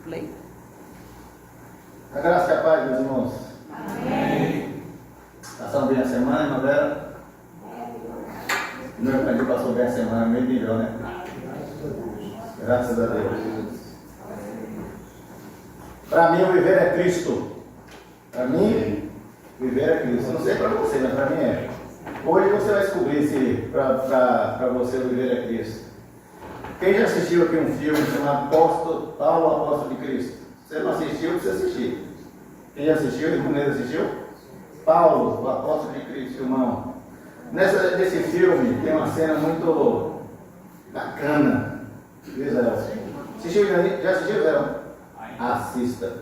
Play. A graça e a paz, meus irmãos. Amém. Passamos bem a semana, irmã Vera? Meu pai passou bem a semana, meio melhor, né? Graças a Deus. Para mim, o viver é Cristo. Para mim, viver é Cristo. Não sei para você, mas para mim é. Hoje você vai descobrir se para você o viver é Cristo. Quem já assistiu aqui um filme chamado Paulo, Apóstolo de Cristo? Se você não assistiu, precisa assistir. Quem já assistiu? O irmão assistiu? Paulo, o Apóstolo de Cristo, irmão. Nesse filme tem uma cena muito bacana. Assistiu, já assistiu, Zé? Assista.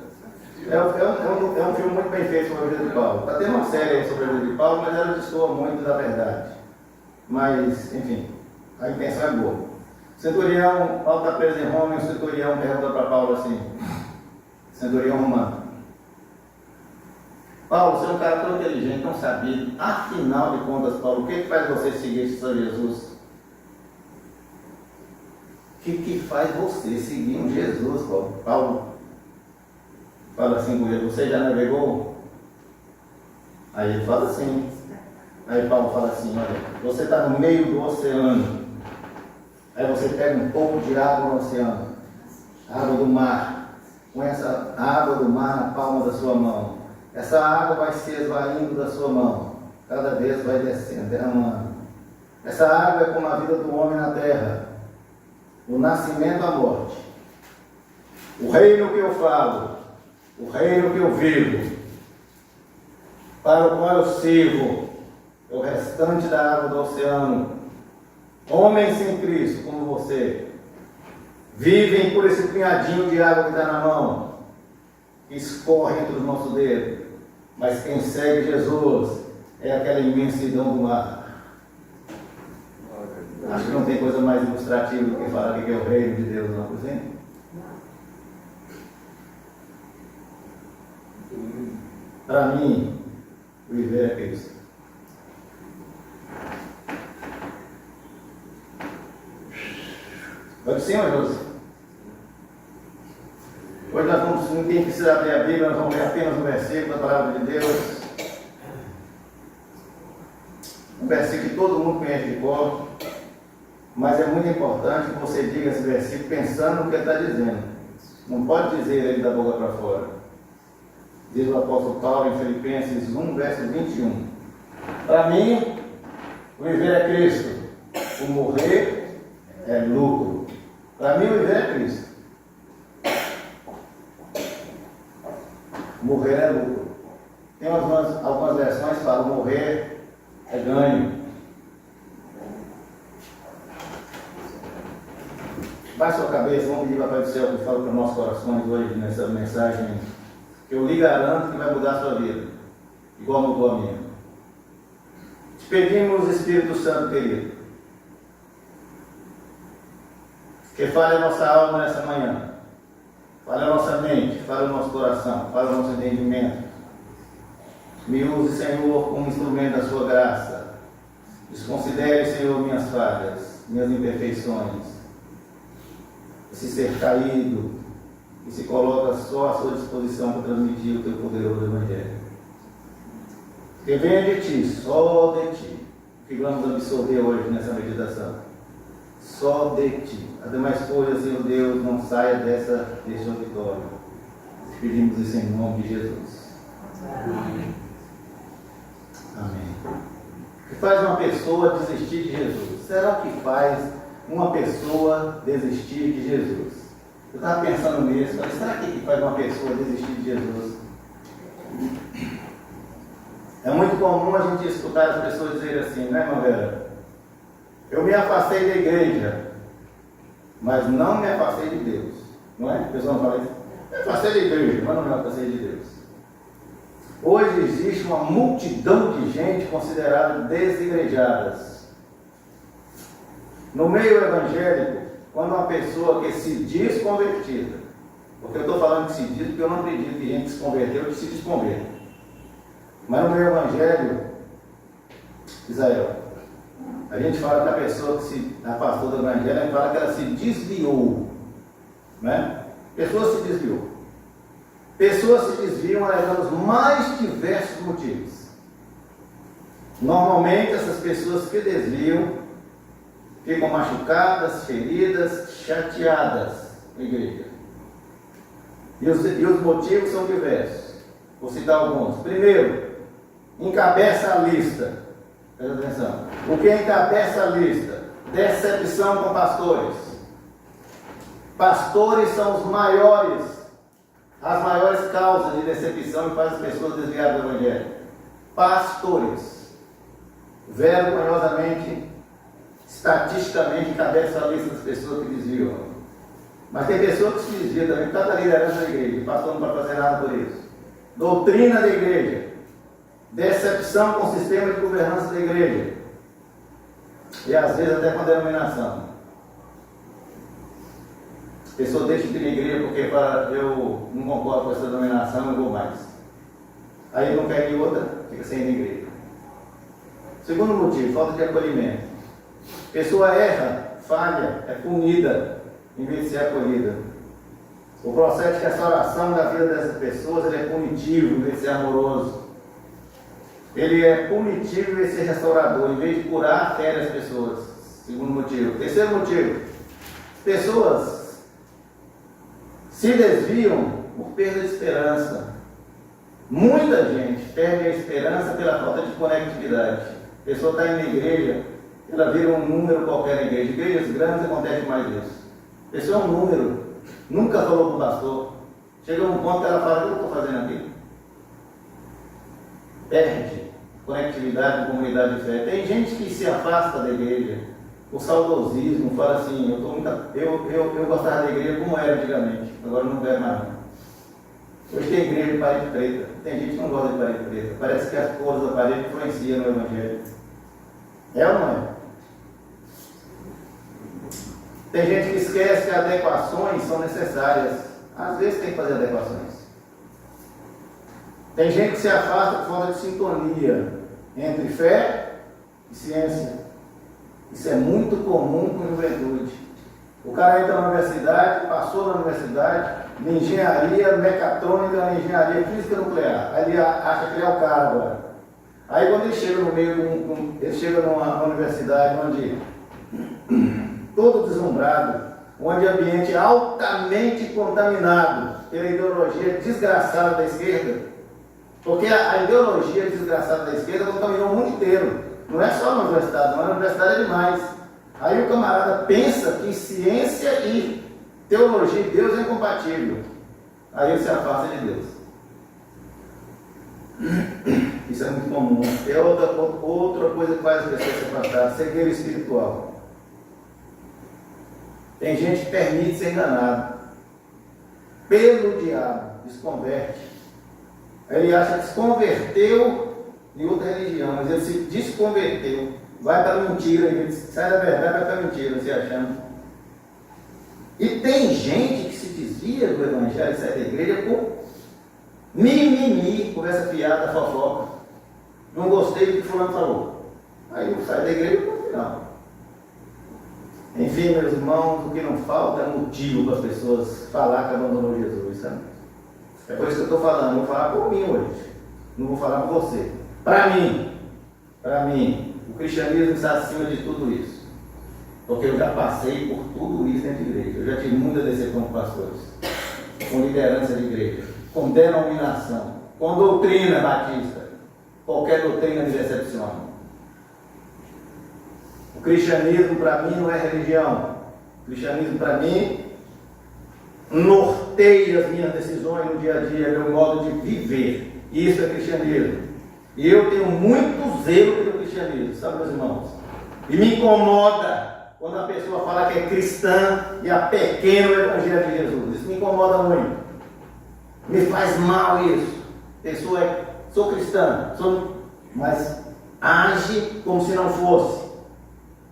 É um filme muito bem feito sobre a vida de Paulo. Está tendo uma série sobre a vida de Paulo, mas ela destoa muito da verdade. Mas, enfim, a intenção é boa. O centurião, Paulo está preso em Roma, e o centurião pergunta para Paulo assim, centurião romano: Paulo, você é um cara tão inteligente, tão sabido, afinal de contas, Paulo, o que faz você seguir esse Senhor Jesus? O que faz você seguir um Jesus, Paulo? Paulo fala assim com ele: você já navegou? Aí ele fala assim. Aí Paulo fala assim: olha, você está no meio do oceano. Aí você pega um pouco de água no oceano, água do mar, com essa água do mar na palma da sua mão. Essa água vai se esvaindo da sua mão, cada vez vai descendo, derramando. Essa água é como a vida do homem na terra, o nascimento à morte. O reino que eu falo, o reino que eu vivo, para o qual eu sirvo, é o restante da água do oceano. Homens sem Cristo, como você, vivem por esse punhadinho de água que está na mão, que escorre entre os nossos dedos. Mas quem segue Jesus é aquela imensidão do mar. Acho que não tem coisa mais ilustrativa do que falar que é o reino de Deus, não, por exemplo. Para mim, o viver é Cristo. Pode sim, José? Hoje nós vamos, ninguém precisa abrir a Bíblia, nós vamos ler apenas um versículo da palavra de Deus. Um versículo que todo mundo conhece de cor, mas é muito importante que você diga esse versículo pensando no que ele está dizendo. Não pode dizer ele da boca para fora. Diz o apóstolo Paulo em Filipenses 1, verso 21. Para mim, o viver é Cristo, o morrer é lucro. Para mim, o viver é Cristo. Morrer é lucro. Tem algumas versões que falam morrer é ganho. Baixe sua cabeça, vamos pedir para o Pai do Céu que fala para os nossos corações hoje nessa mensagem, que eu lhe garanto que vai mudar a sua vida, igual mudou a minha. Te pedimos, Espírito Santo querido, que fale a nossa alma nessa manhã, fale a nossa mente, fale o nosso coração, fale o nosso entendimento. Me use, Senhor, como instrumento da sua graça. Desconsidere, Senhor, minhas falhas, minhas imperfeições, esse ser caído, que se coloca só à sua disposição para transmitir o teu poderoso Evangelho. Que venha de ti, só de ti, que vamos absorver hoje nessa meditação. Só de ti. As demais coisas, Senhor Deus, não saia deste auditório. Pedimos isso em nome de Jesus. Amém. Amém. O que faz uma pessoa desistir de Jesus? Será que faz uma pessoa desistir de Jesus? Eu estava pensando nisso, falei, será que faz uma pessoa desistir de Jesus? É muito comum a gente escutar as pessoas dizerem assim, né, irmã Vera? Eu me afastei da igreja, mas não me afastei de Deus. Não é? A pessoa não fala isso. Me afastei da igreja, mas não me afastei de Deus. Hoje existe uma multidão de gente considerada desigrejadas. No meio evangélico, quando uma pessoa que se diz convertida, porque eu estou falando que se diz, porque eu não acredito que gente se converteu que se desconverta. Mas no meio evangelho, Israel, a gente fala que a pessoa que se afastou do evangelho, a gente fala que ela se desviou, né? Pessoas se desviam. Pessoas se desviam alegando os mais diversos motivos. Normalmente essas pessoas que desviam ficam machucadas, feridas, chateadas na igreja. E os motivos são diversos. Vou citar alguns. Primeiro, encabeça a lista. Presta atenção. O que encabeça a lista? Decepção com pastores. Pastores são as maiores causas de decepção que fazem as pessoas desviar do Evangelho. Pastores. Vergonhosamente, estatisticamente, encabeça a lista das pessoas que desviam. Mas tem pessoas que se desviam também por causa da liderança da igreja. O pastor não pode fazer nada por isso. Doutrina da igreja. Decepção com o sistema de governança da igreja. E às vezes até com a denominação. A pessoa deixa de ir na igreja porque fala, eu não concordo com essa denominação, eu vou mais. Aí não quer ir outra, fica sem ir na igreja. Segundo motivo, falta de acolhimento. A pessoa erra, falha, é punida, em vez de ser acolhida. O processo de restauração da vida dessas pessoas, ele é punitivo, em vez de ser amoroso. Ele é punitivo em vez de ser restaurador, em vez de curar, fere as pessoas. Segundo motivo. Terceiro motivo, pessoas se desviam por perda de esperança. Muita gente perde a esperança pela falta de conectividade. A pessoa está indo na igreja, ela vira um número qualquer na igreja. Igrejas grandes acontece mais isso. A pessoa é um número, nunca falou com o pastor. Chega um ponto que ela fala, o que eu estou fazendo aqui? Perde conectividade com comunidade de fé. Tem gente que se afasta da igreja, o saudosismo, fala assim, eu gostava da igreja como era antigamente, agora não quero mais. Hoje tem igreja de parede preta, tem gente que não gosta de parede preta, parece que as cores da parede influenciam no Evangelho. É ou não é? Tem gente que esquece que adequações são necessárias, às vezes tem que fazer adequações. Tem gente que se afasta por falta de sintonia entre fé e ciência. Isso é muito comum com a juventude. O cara entra na universidade, passou na universidade, de engenharia mecatrônica, na engenharia física nuclear. Aí ele acha que ele é o cara agora. Aí quando ele chega no meio, ele chega numa universidade onde todo deslumbrado, onde o ambiente é altamente contaminado pela ideologia desgraçada da esquerda, porque a ideologia desgraçada da esquerda contaminou o mundo inteiro. Não é só na universidade, não, a universidade é demais. Aí o camarada pensa que ciência e teologia de Deus é incompatível. Aí ele se afasta de Deus. Isso é muito comum. É outra coisa que faz as pessoas se afastar, cegueira espiritual. Tem gente que permite ser enganado pelo diabo, desconverte. Ele acha que se converteu em outra religião, mas ele se desconverteu, vai para a mentira, ele sai da verdade, vai para a mentira, se achando. E tem gente que se desvia do evangelho, sai da igreja por mimimi, conversa fiada, fofoca. Não gostei do que fulano falou. Aí eu saio da igreja no final. Enfim, meus irmãos, o que não falta é motivo para as pessoas falar que abandonou Jesus, sabe? É por isso que eu estou falando, eu vou falar por mim hoje, não vou falar por você. Para mim, o cristianismo está acima de tudo isso, porque eu já passei por tudo isso dentro de igreja, eu já tive muita decepção com pastores, com liderança de igreja, com denominação, com doutrina batista, qualquer doutrina me decepciona. O cristianismo para mim não é religião, o cristianismo para mim norteia as minhas decisões no dia a dia, meu modo de viver. Isso é cristianismo. E eu tenho muito zelo pelo cristianismo, sabe, meus irmãos? E me incomoda quando a pessoa fala que é cristã e apequena o evangelho de Jesus. Isso me incomoda muito. Me faz mal isso. Pessoa sou cristã, mas age como se não fosse.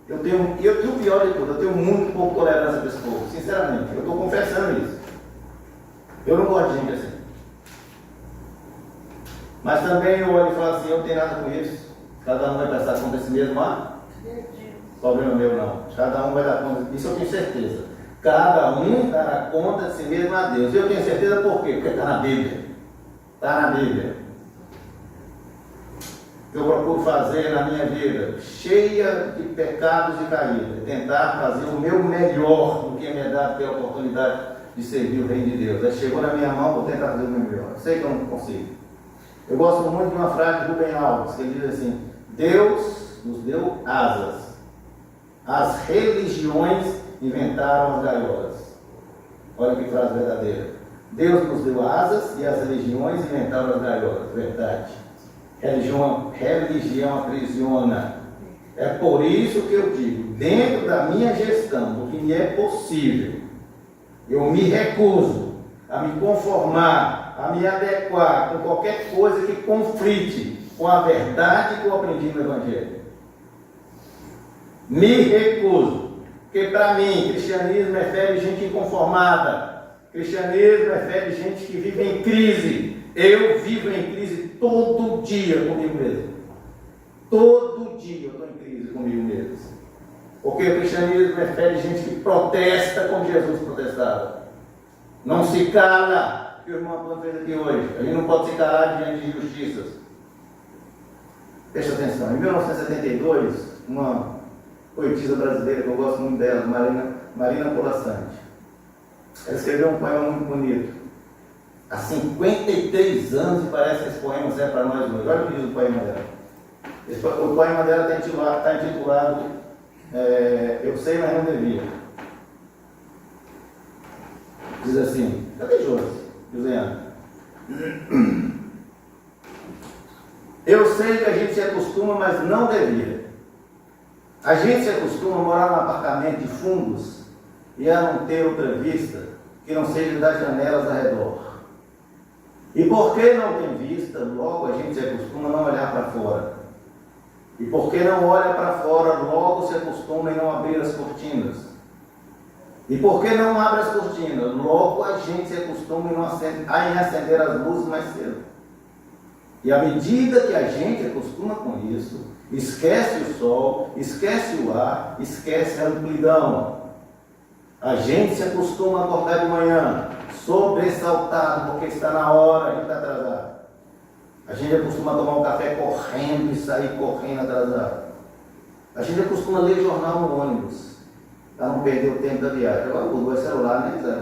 E o pior de tudo, eu tenho muito pouco tolerância para esse povo, sinceramente. Eu estou confessando isso. Eu não gosto de gente assim. Mas também eu olho e falo assim, eu não tenho nada com isso. Cada um vai prestar conta de si mesmo, problema meu não. Cada um vai dar conta disso, eu tenho certeza. Cada um dará conta de si mesmo a Deus. Eu tenho certeza por quê? Porque está na Bíblia. Está na Bíblia. Eu procuro fazer na minha vida, cheia de pecados e caídas, tentar fazer o meu melhor do que me é dado pela oportunidade de servir o Reino de Deus. Aí chegou na minha mão, vou tentar fazer o meu melhor. Eu sei que eu não consigo. Eu gosto muito de uma frase de Rubem Alves, que ele diz assim: Deus nos deu asas. As religiões inventaram as gaiolas. Olha que frase verdadeira. Deus nos deu asas e as religiões inventaram as gaiolas. Verdade. Religião aprisiona. É por isso que eu digo, dentro da minha gestão, do que me é possível, eu me recuso a me conformar, a me adequar com qualquer coisa que conflite com a verdade que eu aprendi no Evangelho. Me recuso, porque para mim, cristianismo é fé de gente inconformada, cristianismo é fé de gente que vive em crise. Eu vivo em crise todo dia comigo mesmo. Todo dia eu estou em crise comigo mesmo. Porque o cristianismo é fé de gente que protesta como Jesus protestava. Não se cala, que o irmão Antônio fez aqui hoje. A gente não pode se calar diante de injustiças. Preste atenção. Em 1972, uma poetisa brasileira que eu gosto muito dela, Marina Colasanti, ela escreveu um poema muito bonito. Há 53 anos e parece que esse poema serve para nós hoje. Olha o que diz o poema dela. O poema dela está intitulado Eu Sei, Mas Não Devia. Diz assim, cadê Josiane? Eu sei que a gente se acostuma, mas não devia. A gente se acostuma a morar num apartamento de fundos e a não ter outra vista que não seja das janelas ao redor. E porque não tem vista, logo a gente se acostuma a não olhar para fora. E porque não olha para fora, logo se acostuma a não abrir as cortinas. E porque não abre as cortinas, logo a gente se acostuma a acender as luzes mais cedo. E à medida que a gente acostuma com isso, esquece o sol, esquece o ar, esquece a amplidão. A gente se acostuma a acordar de manhã, sobressaltado, porque está na hora, a gente está atrasado. A gente acostuma a tomar um café correndo e sair correndo atrasado. A gente acostuma a ler jornal no ônibus, para não perder o tempo da viagem. Agora mudou, é celular, né, Zé?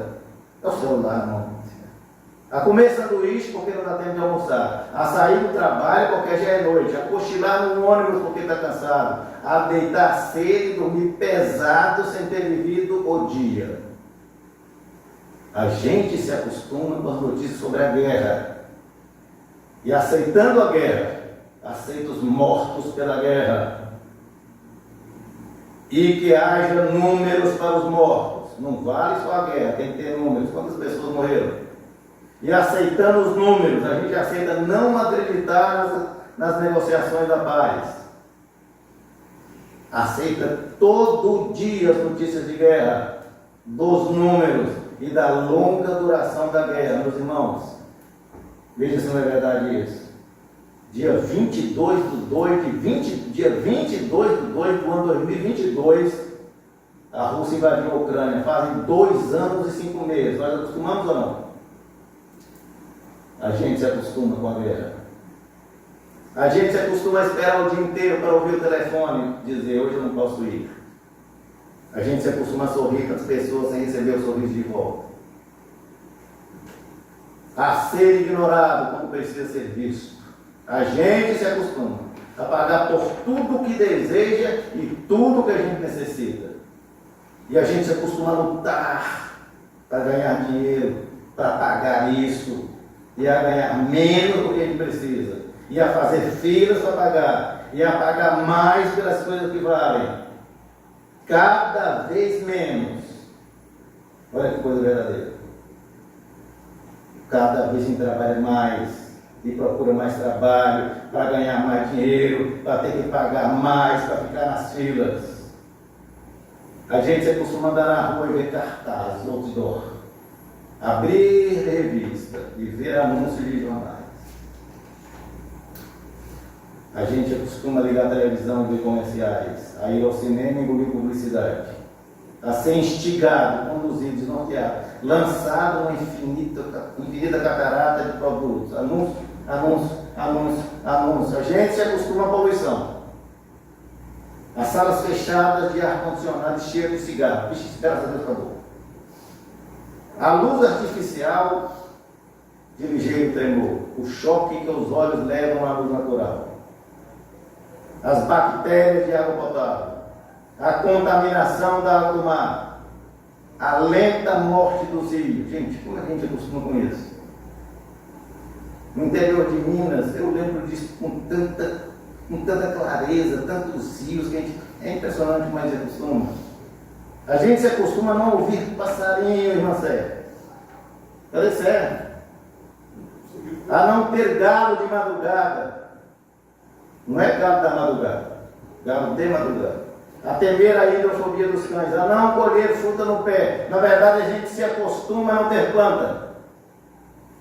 É o celular, não. A comer sanduíche porque não dá tempo de almoçar. A sair do trabalho porque já é noite. A cochilar no ônibus porque está cansado. A deitar cedo e dormir pesado sem ter vivido o dia. A gente se acostuma com as notícias sobre a guerra. E aceitando a guerra, aceita os mortos pela guerra. E que haja números para os mortos. Não vale só a guerra, tem que ter números. Quantas pessoas morreram? E aceitando os números, a gente aceita não acreditar nas negociações da paz. Aceita todo dia as notícias de guerra, dos números e da longa duração da guerra, meus irmãos. Veja se não é verdade isso. Dia 22 de 2 do ano 2022, a Rússia invadiu a Ucrânia. Fazem 2 anos e 5 meses. Nós acostumamos ou não? A gente se acostuma com a guerra. A gente se acostuma a esperar o dia inteiro para ouvir o telefone dizer: hoje eu não posso ir. A gente se acostuma a sorrir com as pessoas sem receber o sorriso de volta. A ser ignorado quando precisa ser visto. A gente se acostuma a pagar por tudo que deseja e tudo que a gente necessita. E a gente se acostuma a lutar para ganhar dinheiro, para pagar isso, e a ganhar menos do que a gente precisa, e a fazer filas para pagar, e a pagar mais pelas coisas que valem, cada vez menos. Olha que coisa verdadeira. Cada vez a gente trabalha mais e procura mais trabalho para ganhar mais dinheiro, para ter que pagar mais, para ficar nas filas. A gente se acostuma a andar na rua e ver cartazes, outdoor, abrir revista e ver anúncios de jornais. A gente acostuma a ligar a televisão e ver comerciais, a ir ao cinema e engolir publicidade. a ser instigado, conduzido, desnorteado, lançado numa infinita catarata de produtos, anúncio, anúncio, anúncio, anúncio. A gente se acostuma à poluição. As salas fechadas de ar-condicionado cheias de cigarro. Vixe, graças a Deus acabou. A luz artificial de ligeiro tremor. O choque que os olhos levam à luz natural. As bactérias de água potável. A contaminação da água do mar. A lenta morte dos rios. Gente, como a gente acostuma com isso? No interior de Minas, eu lembro disso com tanta clareza, tantos rios, que a gente, é impressionante como a gente acostuma. A gente se acostuma a não ouvir passarinho, irmã Sérgio. Falei sério. A não ter galo de madrugada. Não é galo da madrugada, galo de madrugada. A temer a hidrofobia dos cães, a não colher fruta no pé. Na verdade, a gente se acostuma a não ter planta.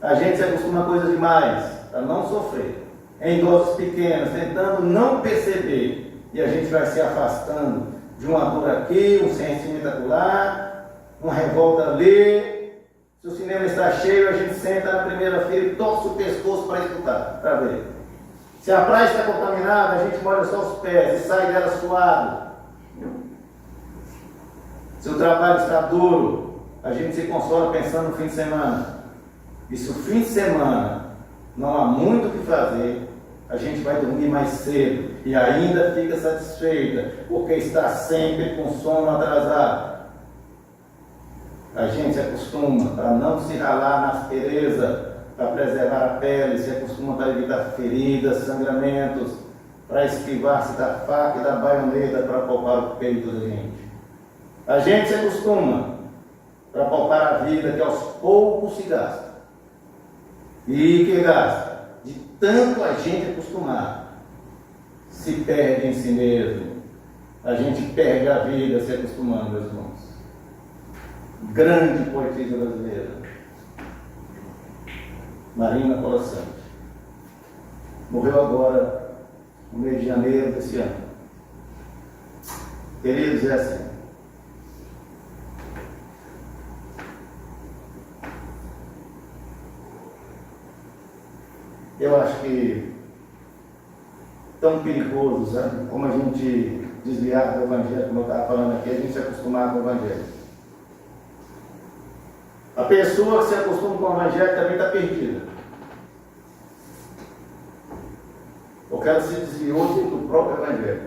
A gente se acostuma a coisas demais, a não sofrer. Em doses pequenas, tentando não perceber. E a gente vai se afastando de uma dor aqui, um sentimento acolá, uma revolta ali. Se o cinema está cheio, a gente senta na primeira fila e torce o pescoço para escutar, para ver. Se a praia está contaminada, a gente molha só os pés e sai dela suado. Se o trabalho está duro, a gente se consola pensando no fim de semana. E se o fim de semana não há muito o que fazer, a gente vai dormir mais cedo e ainda fica satisfeita, porque está sempre com sono atrasado. A gente se acostuma para não se ralar na aspereza, para preservar a pele, se acostuma para evitar feridas, sangramentos, para esquivar-se da faca e da baioneta para poupar o peito da gente. A gente se acostuma para poupar a vida que aos poucos se gasta. E que gasta, de tanto a gente acostumar, se perde em si mesmo. A gente perde a vida se acostumando, meus irmãos. Grande poetisa brasileira, Marina Colasanti, morreu agora no mês de janeiro desse ano. Queridos, é assim. Eu acho que tão perigoso, sabe? Como a gente desviar do Evangelho, como eu estava falando aqui, a gente se acostumar com o Evangelho. A pessoa que se acostuma com o Evangelho também está perdida. Porque ela se desviou do próprio Evangelho.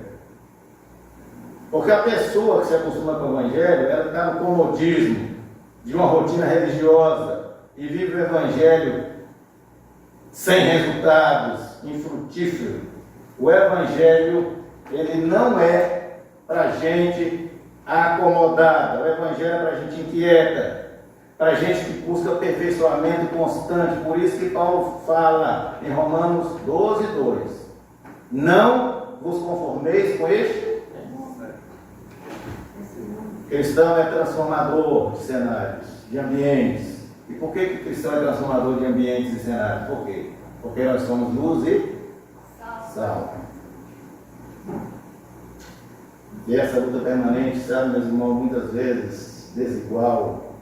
Porque a pessoa que se acostuma com o Evangelho, ela está no comodismo de uma rotina religiosa e vive o Evangelho sem resultados, infrutífero. O Evangelho, ele não é para gente acomodada. O Evangelho é para gente inquieta, para gente que busca aperfeiçoamento constante. Por isso que Paulo fala em Romanos 12:2: não vos conformeis com este. Cristão é transformador de cenários, de ambientes. E por que o cristão é transformador de ambientes e cenários? Por quê? Porque nós somos luz e sal. E essa luta permanente, sabe, meus irmãos, muitas vezes desigual,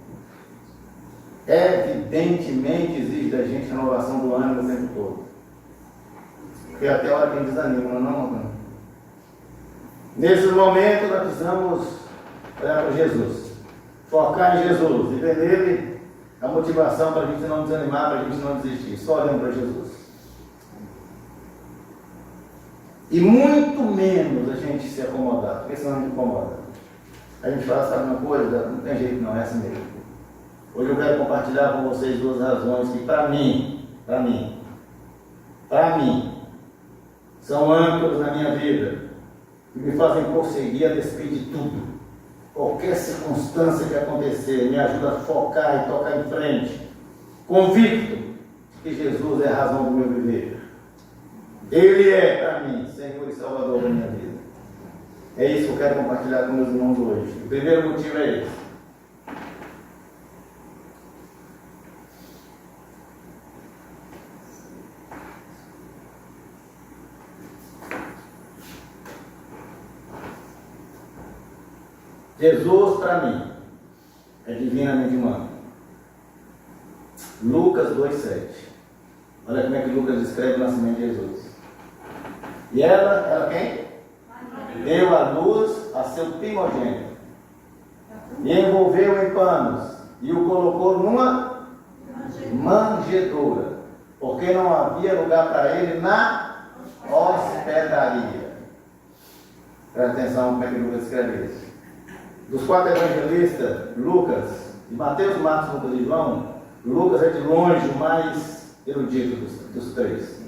evidentemente exige da gente renovação do ânimo o tempo todo. Porque até a hora que desanima, não. Nesses momentos nós precisamos olhar para Jesus, focar em Jesus, e ver nele a motivação para a gente não desanimar, para a gente não desistir, só olhando para Jesus. E muito menos a gente se acomodar, porque senão a gente incomoda. A gente fala, sabe uma coisa? Não tem jeito não, é assim mesmo. Hoje eu quero compartilhar com vocês duas razões que para mim, são âncoras na minha vida, que me fazem prosseguir a despeito de tudo. Qualquer circunstância que acontecer me ajuda a focar e tocar em frente, convicto de que Jesus é a razão do meu viver. Ele é, para mim, Senhor e Salvador da minha vida. É isso que eu quero compartilhar com meus irmãos hoje. O primeiro motivo é esse. Jesus, para mim, é divinamente humano. Lucas 2,7. Olha como é que Lucas descreve o nascimento de Jesus. E ela quem? Deu à luz a seu primogênito. E envolveu em panos. E o colocou numa manjedoura. Porque não havia lugar para ele na hospedaria. Presta atenção como é que Lucas escreve isso. Dos 4 evangelistas, Lucas, de Mateus, Marcos, Lucas e João, Lucas é de longe o mais erudito dos 3.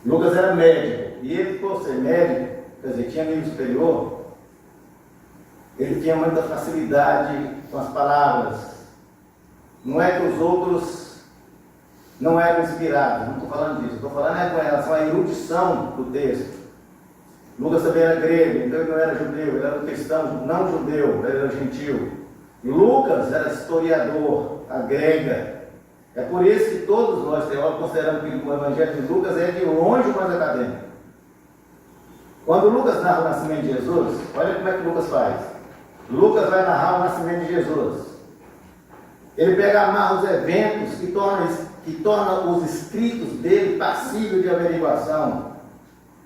Lucas era médico, e ele, por ser médico, quer dizer, tinha nível superior, ele tinha muita facilidade com as palavras. Não é que os outros não eram inspirados, não estou falando disso, estou falando com relação à erudição do texto. Lucas também era grego, então ele não era judeu, ele era um cristão não judeu, ele era gentil. Lucas era historiador, agrega. É por isso que todos nós teólogos consideramos que o Evangelho de Lucas é de longe o mais acadêmico. Quando Lucas narra o nascimento de Jesus, olha como é que Lucas faz. Lucas vai narrar o nascimento de Jesus. Ele amarra os eventos que torna os escritos dele passíveis de averiguação.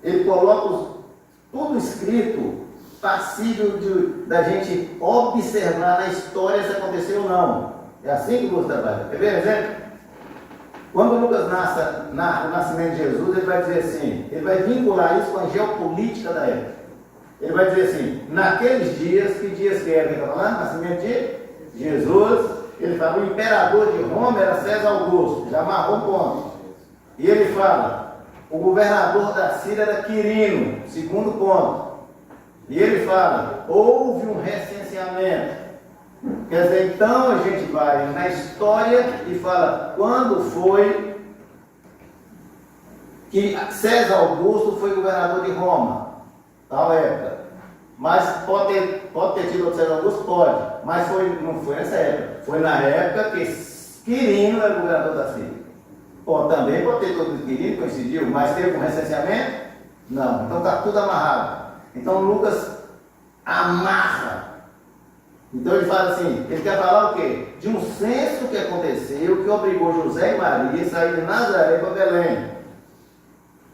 Ele coloca tudo escrito passível da gente observar na história se aconteceu ou não. É assim que Lucas trabalha. Quer ver exemplo? Quando Lucas narra o nascimento de Jesus, ele vai dizer assim, ele vai vincular isso com a geopolítica da época. Ele vai dizer assim, naqueles dias, que dias que era? Ele está falando? Nascimento de Jesus. Ele fala, o imperador de Roma era César Augusto, já amarrou um ponto. E ele fala, o governador da Síria era Quirino, segundo ponto. E ele fala, houve um recenseamento. Quer dizer, então a gente vai na história e fala, quando foi que César Augusto foi governador de Roma, tal época. Mas pode ter tido outro César Augusto? Pode. Mas não foi nessa época. Foi na época que Quirino era governador da Síria. Também pode ter todo Quirino, coincidiu, mas teve um recenseamento? Não. Então está tudo amarrado. Então Lucas amarra. Então ele fala assim, ele quer falar o quê? De um censo que aconteceu, que obrigou José e Maria a sair de Nazaré para Belém.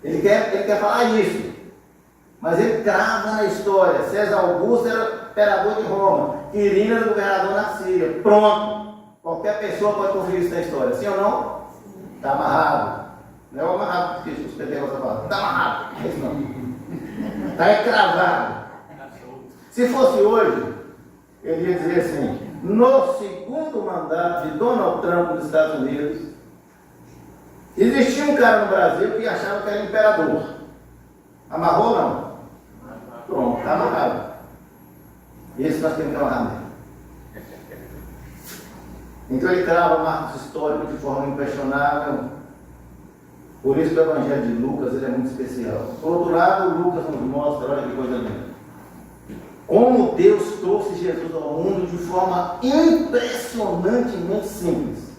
Ele quer falar isso. Mas ele trava na história. César Augusto era imperador de Roma. Quirino era governador na Síria. Pronto. Qualquer pessoa pode conferir isso na história. Sim ou não? Está amarrado. Não é o amarrado que os pentecostais falam. Está amarrado. É isso não. Está cravado. Se fosse hoje, ele ia dizer assim, no segundo mandato de Donald Trump nos Estados Unidos, existia um cara no Brasil que achava que era imperador. Amarrou ou não? Pronto, está amarrado. Esse nós temos que amarrar mesmo. Então ele trava marcos históricos de forma inquestionável. Por isso que o Evangelho de Lucas ele é muito especial. Por outro lado, Lucas nos mostra, olha que coisa linda, como Deus trouxe Jesus ao mundo de forma impressionantemente simples,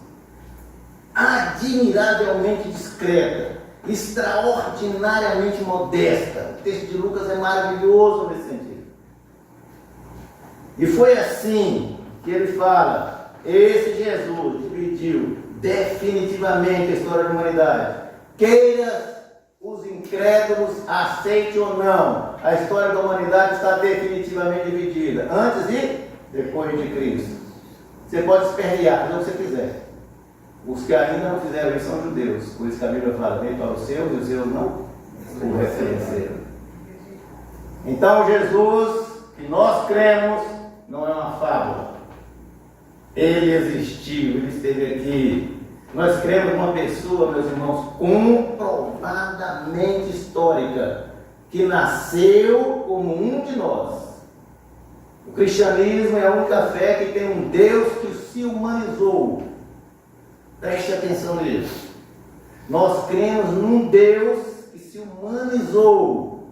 admiravelmente discreta, extraordinariamente modesta. O texto de Lucas é maravilhoso nesse sentido. E foi assim que ele fala, esse Jesus dividiu definitivamente a história da humanidade. Queira os incrédulos, aceite ou não, a história da humanidade está definitivamente dividida, antes e depois de Cristo. Você pode espernear, fazer o que você quiser. Os que ainda não fizeram isso são judeus, por isso que a Bíblia fala, veio para os seus e os seus não o reconheceram. Então Jesus, que nós cremos, não é uma fábula. Ele existiu, ele esteve aqui. Nós cremos numa pessoa, meus irmãos, comprovadamente histórica, que nasceu como um de nós. O cristianismo é a única fé que tem um Deus que se humanizou. Preste atenção nisso. Nós cremos num Deus que se humanizou.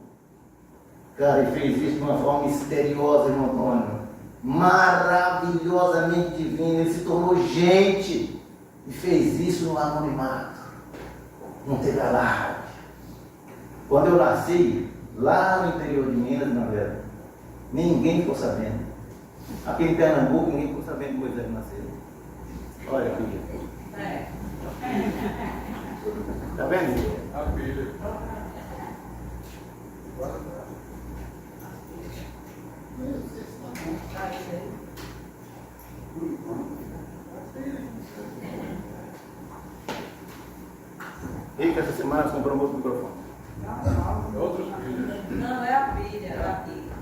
Cara, e fez isso de uma forma misteriosa, irmão Antônio. Maravilhosamente divina. Ele se tornou gente. E fez isso no anonimato. Não teve alarde. Quando eu nasci, lá no interior de Minas, ninguém ficou sabendo. Aqui em Pernambuco, ninguém ficou sabendo que Moisés nasceu. Olha aqui. Está vendo? A filha. E que essa semana você comprou um outro microfone. Outros filhos. Não, é a filha, é a filha.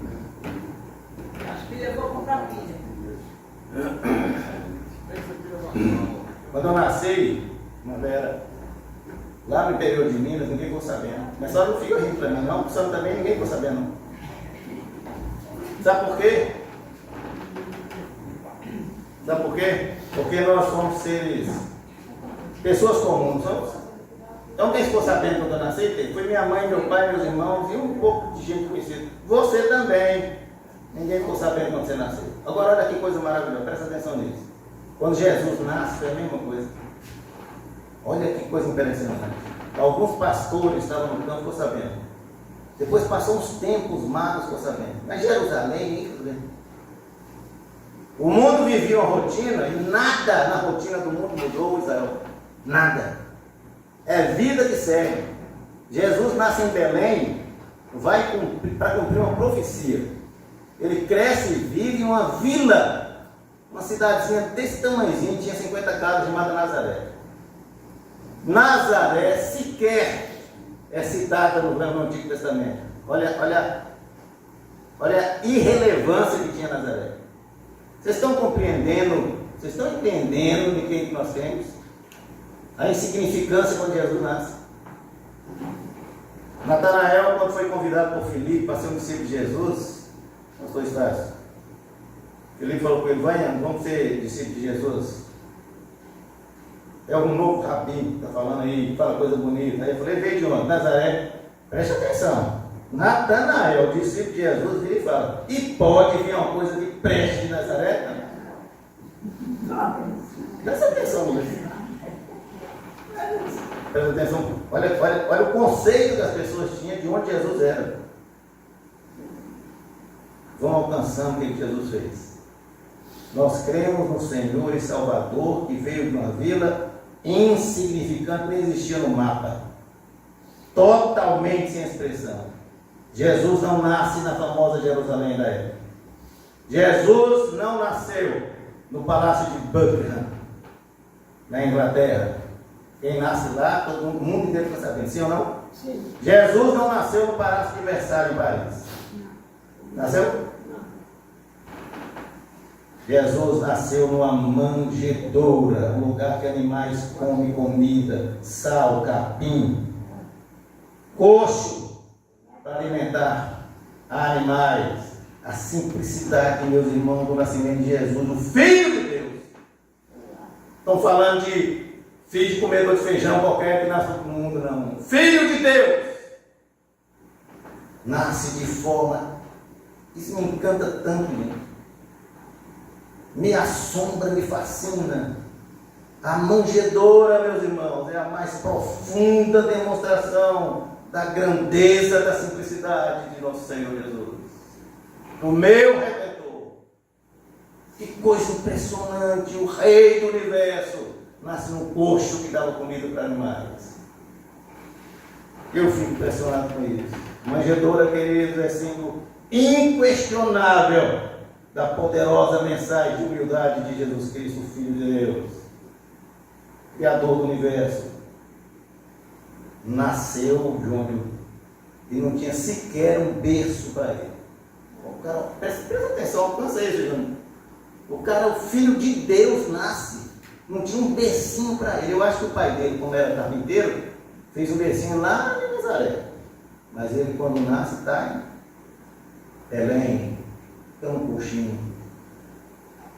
As filhas vão comprar filha. Quando eu nasci, uma vera, lá no interior de Minas, ninguém ficou sabendo. Mas só não fica rindo para mim, não. Só também ninguém ficou sabendo, não. Sabe por quê? Sabe por quê? Porque nós somos seres, pessoas comuns, somos. Então quem ficou sabendo quando eu nasci? Foi minha mãe, meu pai, meus irmãos e um pouco de gente conhecida. Você também. Ninguém ficou sabendo quando você nasceu. Agora olha que coisa maravilhosa, presta atenção nisso. Quando Jesus nasce, foi a mesma coisa. Olha que coisa impressionante. Alguns pastores estavam no campo, ficou sabendo. Depois passou uns tempos magos, ficou sabendo. Mas Jerusalém, ninguém ficou sabendo. O mundo vivia uma rotina e nada na rotina do mundo mudou, Israel. Nada. É vida que segue. Jesus nasce em Belém, vai para cumprir uma profecia. Ele cresce e vive em uma vila, uma cidadezinha desse tamanhozinho, tinha 50 casas, chamada Nazaré. Nazaré sequer é citada no Antigo Testamento. Olha a irrelevância que tinha Nazaré. Vocês estão compreendendo, vocês estão entendendo de quem que nós temos? A insignificância quando Jesus nasce. Natanael, quando foi convidado por Filipe para ser um discípulo de Jesus, pastor Estácio, Filipe falou com ele: venha, vamos ser discípulos de Jesus. É um novo rabino que está falando aí, fala coisa bonita. Aí eu falei: veio de onde? Nazaré. Preste atenção. Natanael, discípulo de Jesus, vira e fala: e pode vir uma coisa que preste de Nazaré? Presta atenção nisso. Presta atenção. Olha o conceito que as pessoas tinham de onde Jesus era. Vão alcançando o que Jesus fez. Nós cremos no Senhor e Salvador, que veio de uma vila insignificante, nem existia no mapa, totalmente sem expressão. Jesus não nasce na famosa Jerusalém da época. Jesus não nasceu no Palácio de Buckingham, na Inglaterra. Quem nasce lá, todo mundo inteiro está sabendo, sim ou não? Sim. Jesus não nasceu no Palácio de Versalhes, em Paris. Nasceu? Jesus nasceu numa manjedoura, um lugar que animais comem comida, sal, capim, coxo, para alimentar animais. A simplicidade, meus irmãos, do nascimento de Jesus, o Filho de Deus. Estão falando de filho de comedor de feijão qualquer que nasce no mundo, não. Filho de Deus. Nasce de forma, isso me encanta tanto, me assombra, me fascina. A manjedoura, meus irmãos, é a mais profunda demonstração da grandeza, da simplicidade de nosso Senhor Jesus, o meu Redentor. Que coisa impressionante! O Rei do Universo nasce num coxo que dava comida para animais. Eu fico impressionado com isso. Manjedoura, queridos, é símbolo inquestionável da poderosa mensagem de humildade de Jesus Cristo, o Filho de Deus, Criador do Universo. Nasceu Júnior e não tinha sequer um berço para ele. O cara, presta atenção, alcança isso, Júnior. O cara, o Filho de Deus, nasce, não tinha um bercinho para ele. Eu acho que o pai dele, como era carpinteiro, fez um bercinho lá em Nazaré. Mas ele, quando nasce, está em Belém, então um coxinho.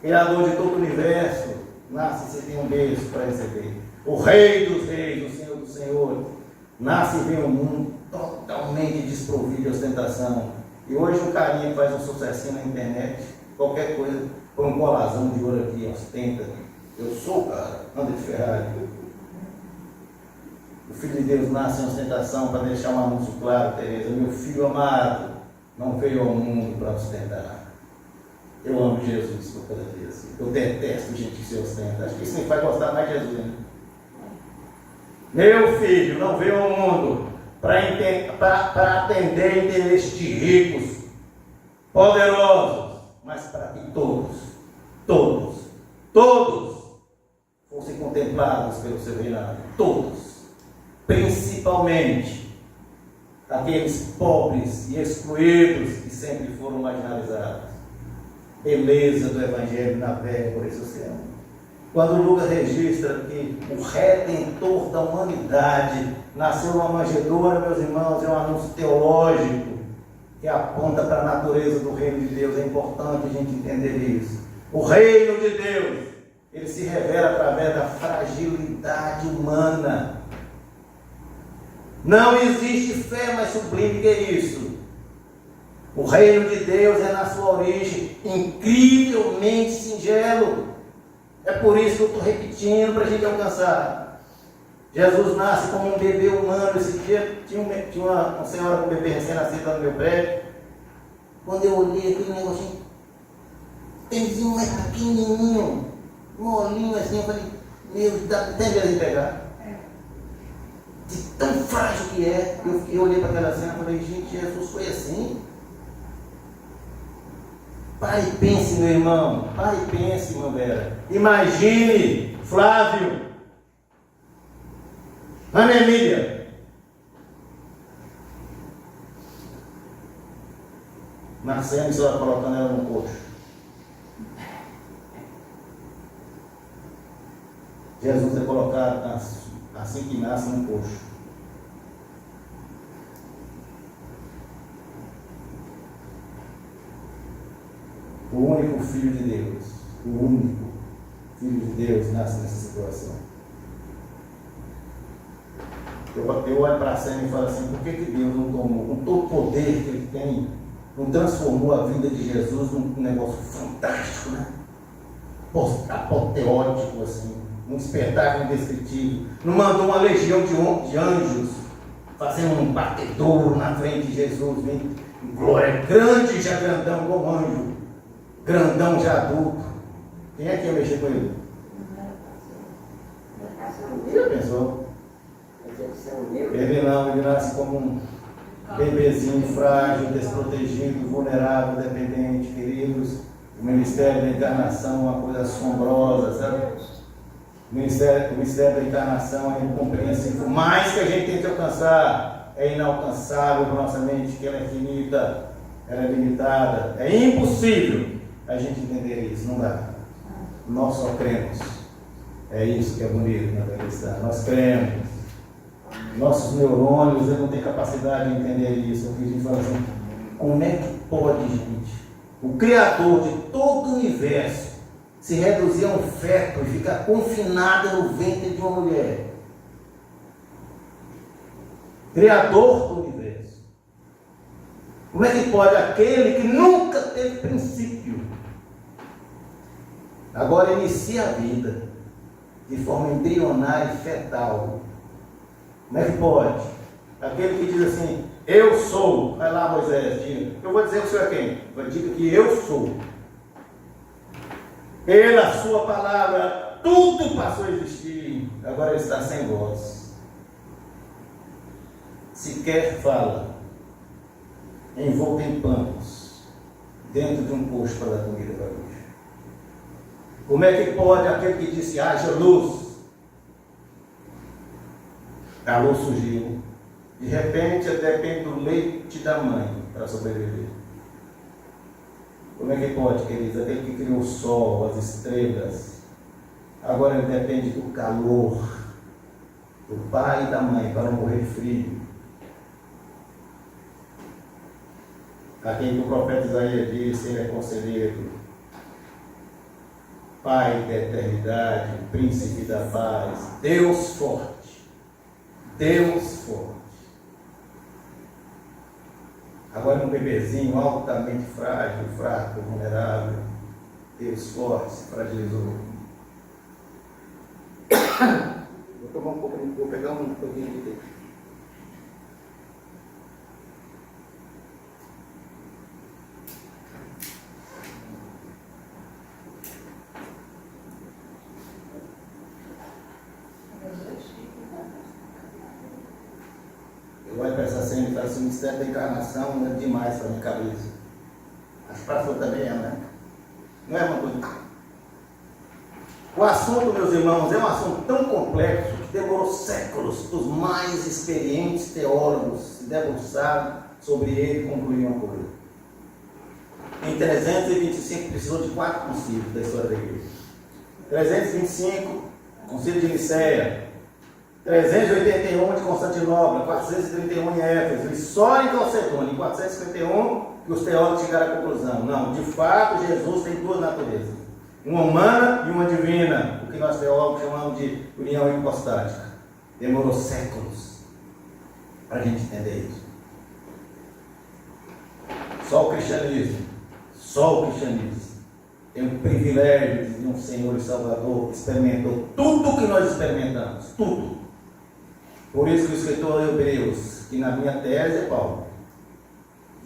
Criador de todo o universo, nasce, você tem um berço para receber. O Rei dos Reis, o Senhor dos Senhores, nasce e vem ao mundo totalmente desprovido de ostentação. E hoje um carinha que faz um sucessinho na internet, qualquer coisa, põe um colazão de ouro aqui, ostenta. Eu sou o cara, anda de Ferrari. O Filho de Deus nasce em ostentação para deixar um anúncio claro, Tereza: meu filho amado não veio ao mundo para ostentar. Eu amo Jesus por causa disso. Eu detesto gente que se ostenta. Acho que isso me faz gostar mais de Jesus, né? Meu filho não veio ao mundo para atender interesses de ricos, poderosos, mas para que todos fossem contemplados pelo seu reinado. Todos. Principalmente aqueles pobres e excluídos que sempre foram marginalizados. Beleza do Evangelho navega por esse oceano. Quando Lucas registra que o Redentor da humanidade nasceu numa manjedoura, meus irmãos, é um anúncio teológico que aponta para a natureza do reino de Deus. É importante a gente entender isso. O reino de Deus, ele se revela através da fragilidade humana. Não existe fé mais sublime que isso. O reino de Deus é, na sua origem, incrivelmente singelo. É por isso que eu estou repetindo para a gente alcançar. Jesus nasce como um bebê humano. Esse dia tinha uma senhora com um bebê recém-nascido lá no meu prédio. Quando eu olhei aquele negocinho, temzinho mais pequenininho, molinho assim, eu falei, meu Deus, dá até medo de pegar. De tão frágil que é. Eu olhei para aquela cena e falei, gente, Jesus foi assim. Pare e pense, meu irmão. Pare e pense, irmã Vera. Imagine Flávio, Ana Emília, nascendo e só colocando ela no coxo. Jesus é colocado assim que nasce no coxo. O único Filho de Deus, o único Filho de Deus nasce nessa situação. Eu olho para a cena e falo assim, por que Deus não tomou, com todo o poder que Ele tem, não transformou a vida de Jesus num negócio fantástico, né? Apoteótico, assim, um espetáculo indescritível. Não mandou uma legião de anjos fazendo um batedouro na frente de Jesus, vem em glória, grande já grandão como anjo. Grandão já adulto. Quem é que ia mexer com ele? Já pensou? Ele nasce como um bebezinho frágil, desprotegido, vulnerável, dependente, queridos. O ministério da encarnação é uma coisa assombrosa, sabe? O ministério da encarnação é incompreensível. Mais que a gente tente alcançar, é inalcançável para nossa mente, que ela é finita, ela é limitada. É impossível a gente entender isso, não dá. Nós só cremos. É isso que é bonito na cristã. Nós cremos. Nossos neurônios eles não têm capacidade de entender isso. Aqui a gente fala assim, como é que pode, gente, o Criador de todo o universo se reduzir a um feto e ficar confinado no ventre de uma mulher? Criador do universo. Como é que pode aquele que nunca teve princípio, agora inicia a vida de forma embrionária e fetal? Como é que pode? Aquele que diz assim, eu sou, vai lá Moisés, diga, eu vou dizer que o senhor é quem? Vai dizer que eu sou. Pela sua palavra, tudo passou a existir, agora ele está sem voz. Sequer fala, envolto em panos, dentro de um coxo para dar comida para o bicho. Como é que pode aquele que disse, haja luz? A luz surgiu. De repente, depende do leite da mãe para sobreviver. Como é que pode, queridos? Aquele que criou o sol, as estrelas, agora ele depende do calor do pai e da mãe para não morrer de frio. A quem o profeta Isaías disse, ele é conselheiro, Pai da eternidade, Príncipe da paz, Deus forte, Deus forte. Agora um bebezinho altamente frágil, fraco, vulnerável, Deus forte, se fragilizou. Vou tomar um pouco, vou pegar um pouquinho de leite. Eu olho para essa cena e falo assim, o mistério da encarnação é demais para a minha cabeça. Acho que para a sua também é, né? Não é uma coisa. O assunto, meus irmãos, é um assunto tão complexo que demorou séculos os mais experientes teólogos se debruçaram sobre ele e concluíram uma coisa. Em 325 precisou de 4 concílios da história da igreja. 325, concílio de Nicéia. 381 de Constantinopla, 431 em Éfeso, e só em Calcedônia, em 451, que os teólogos chegaram à conclusão. Não, de fato, Jesus tem 2 naturezas. Uma humana e uma divina, o que nós teólogos chamamos de união hipostática. Demorou séculos para a gente entender isso. Só o cristianismo tem o privilégio de um Senhor e Salvador que experimentou tudo o que nós experimentamos, tudo. Por isso que o escritor de Hebreus, que na minha tese é Paulo,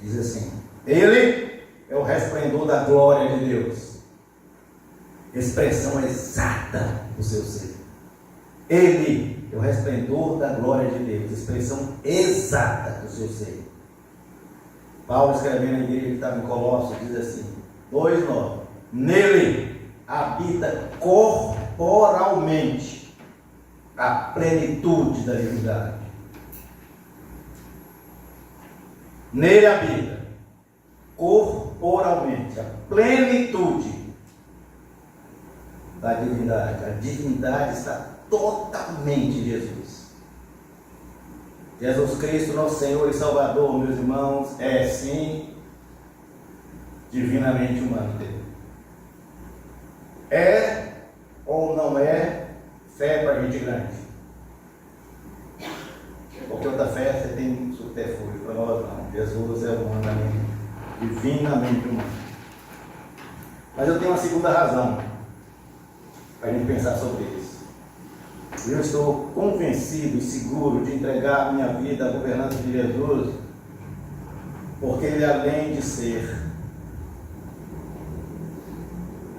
diz assim: ele é o resplendor da glória de Deus, expressão exata do seu ser. Ele é o resplendor da glória de Deus, expressão exata do seu ser. Paulo, escrevendo na igreja que estava em Colossos, diz assim, 2:9: nele habita corporalmente a plenitude da divindade. Nele habita corporalmente a plenitude da divindade. A divindade está totalmente em Jesus. Jesus Cristo, nosso Senhor e Salvador, meus irmãos, é sim divinamente humano. É ou não é fé para gente grande? Porque outra fé você tem subterfúgio, para nós não. Jesus é humanamente, divinamente humano. Mas eu tenho uma segunda razão para a gente pensar sobre isso. Eu estou convencido e seguro de entregar a minha vida à governança de Jesus, porque ele, além de ser,